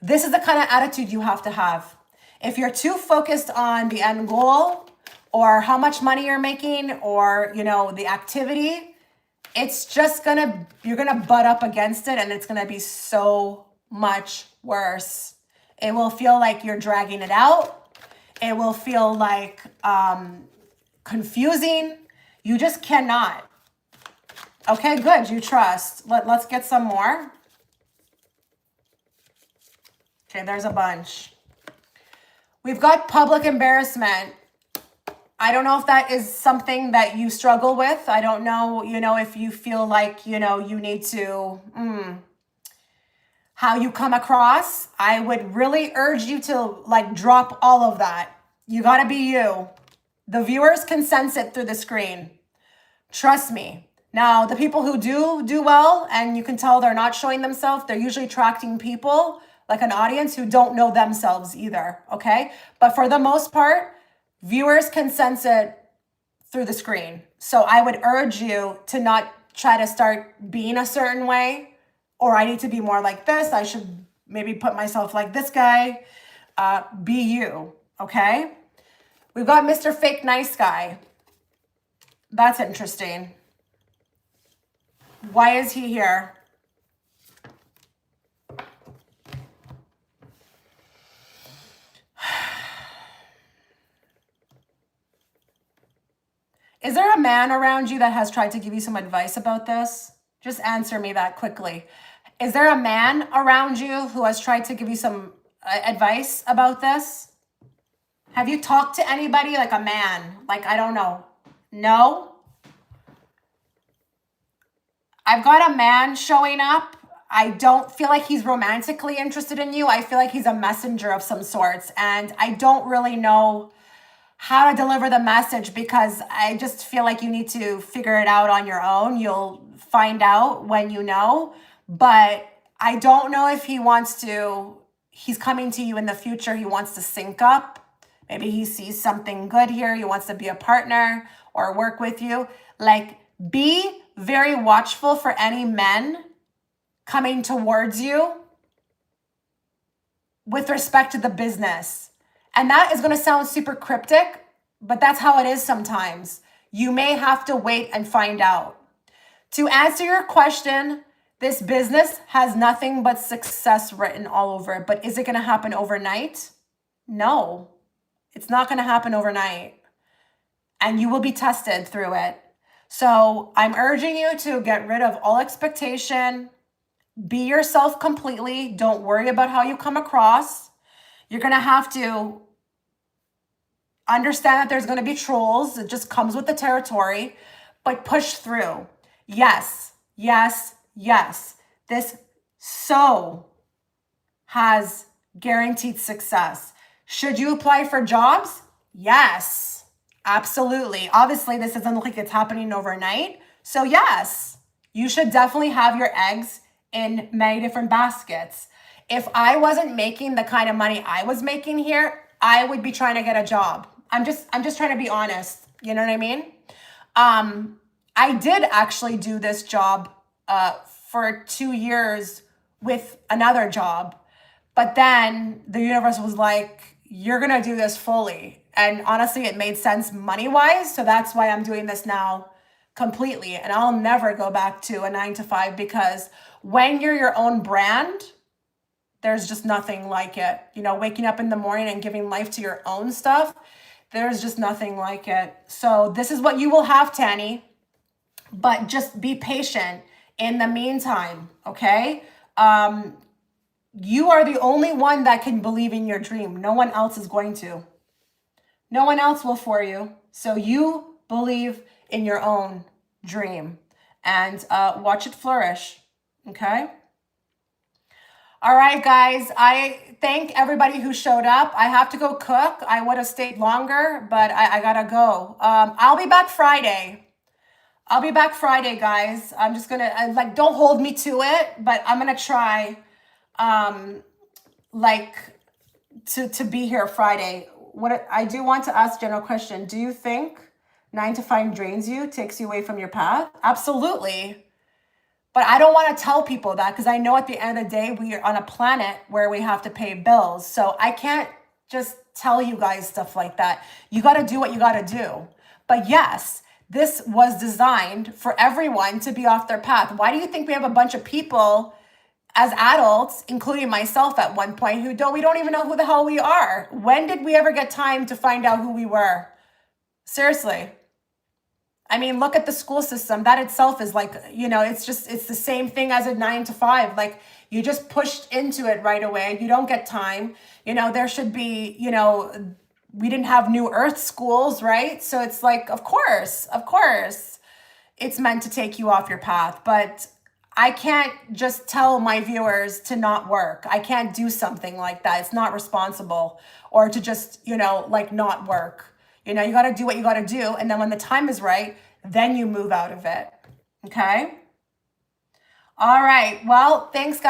This is the kind of attitude you have to have. If you're too focused on the end goal or how much money you're making or, the activity, it's just you're gonna butt up against it, and it's gonna be so much worse. It will feel like you're dragging it out. It will feel like confusing. You just cannot. Okay, good, you trust. Let's get some more. Okay, there's a bunch. We've got public embarrassment. I don't know if that is something that you struggle with. I don't know, if you feel like, you need to, how you come across. I would really urge you to drop all of that. You got to be you. The viewers can sense it through the screen. Trust me. Now, the people who do well, and you can tell they're not showing themselves, they're usually attracting people, like an audience, who don't know themselves either, okay? But for the most part, viewers can sense it through the screen. So I would urge you to not try to start being a certain way, or I need to be more like this. I should maybe put myself like this guy. Be you, okay? We've got Mr. Fake Nice Guy. That's interesting. Why is he here? Is there a man around you that has tried to give you some advice about this? Just answer me that quickly. Is there a man around you who has tried to give you some advice about this? Have you talked to anybody, like a man? Like, I don't know. No? I've got a man showing up. I don't feel like he's romantically interested in you. I feel like he's a messenger of some sorts. And I don't really know how to deliver the message, because I just feel like you need to figure it out on your own. You'll find out when you know. But I don't know if he's coming to you in the future. He wants to sync up. Maybe he sees something good here. He wants to be a partner or work with you. Be very watchful for any men coming towards you with respect to the business. And that is going to sound super cryptic, but that's how it is sometimes. You may have to wait and find out. To answer your question, this business has nothing but success written all over it. But is it going to happen overnight? No, it's not going to happen overnight. And you will be tested through it. So I'm urging you to get rid of all expectation. Be yourself completely. Don't worry about how you come across. You're going to have to understand that there's going to be trolls. It just comes with the territory, but push through. Yes, yes, yes. This so has guaranteed success. Should you apply for jobs? Yes, absolutely. Obviously, this doesn't look like it's happening overnight. So yes, you should definitely have your eggs in many different baskets. If I wasn't making the kind of money I was making here, I would be trying to get a job. I'm just trying to be honest. You know what I mean? I did actually do this job for 2 years with another job. But then the universe was like, you're going to do this fully. And honestly, it made sense money-wise. So that's why I'm doing this now completely. And I'll never go back to a 9-to-5, because when you're your own brand, there's just nothing like it. Waking up in the morning and giving life to your own stuff, there's just nothing like it. So this is what you will have, Tanny. But just be patient in the meantime, okay? You are the only one that can believe in your dream. No one else is going to. No one else will for you. So you believe in your own dream and watch it flourish, okay? All right, guys, I thank everybody who showed up. I have to go cook. I would have stayed longer, but I gotta go. I'll be back Friday. Guys. I'm just gonna, don't hold me to it, but I'm gonna try, to be here Friday. What I do want to ask general question, do you think 9 to 5 drains you, takes you away from your path? Absolutely. But I don't want to tell people that because I know at the end of the day, we are on a planet where we have to pay bills. So I can't just tell you guys stuff like that. You got to do what you got to do. But yes, this was designed for everyone to be off their path. Why do you think we have a bunch of people as adults, including myself at one point, we don't even know who the hell we are? When did we ever get time to find out who we were? Seriously. I mean, look at the school system. That itself is like, it's the same thing as a 9 to 5. Like, you just pushed into it right away. You don't get time. There should be, we didn't have New Earth schools, right? So it's like, of course, it's meant to take you off your path. But I can't just tell my viewers to not work. I can't do something like that. It's not responsible. Or to just, not work. You got to do what you got to do. And then when the time is right, then you move out of it. Okay? All right. Well, thanks, guys.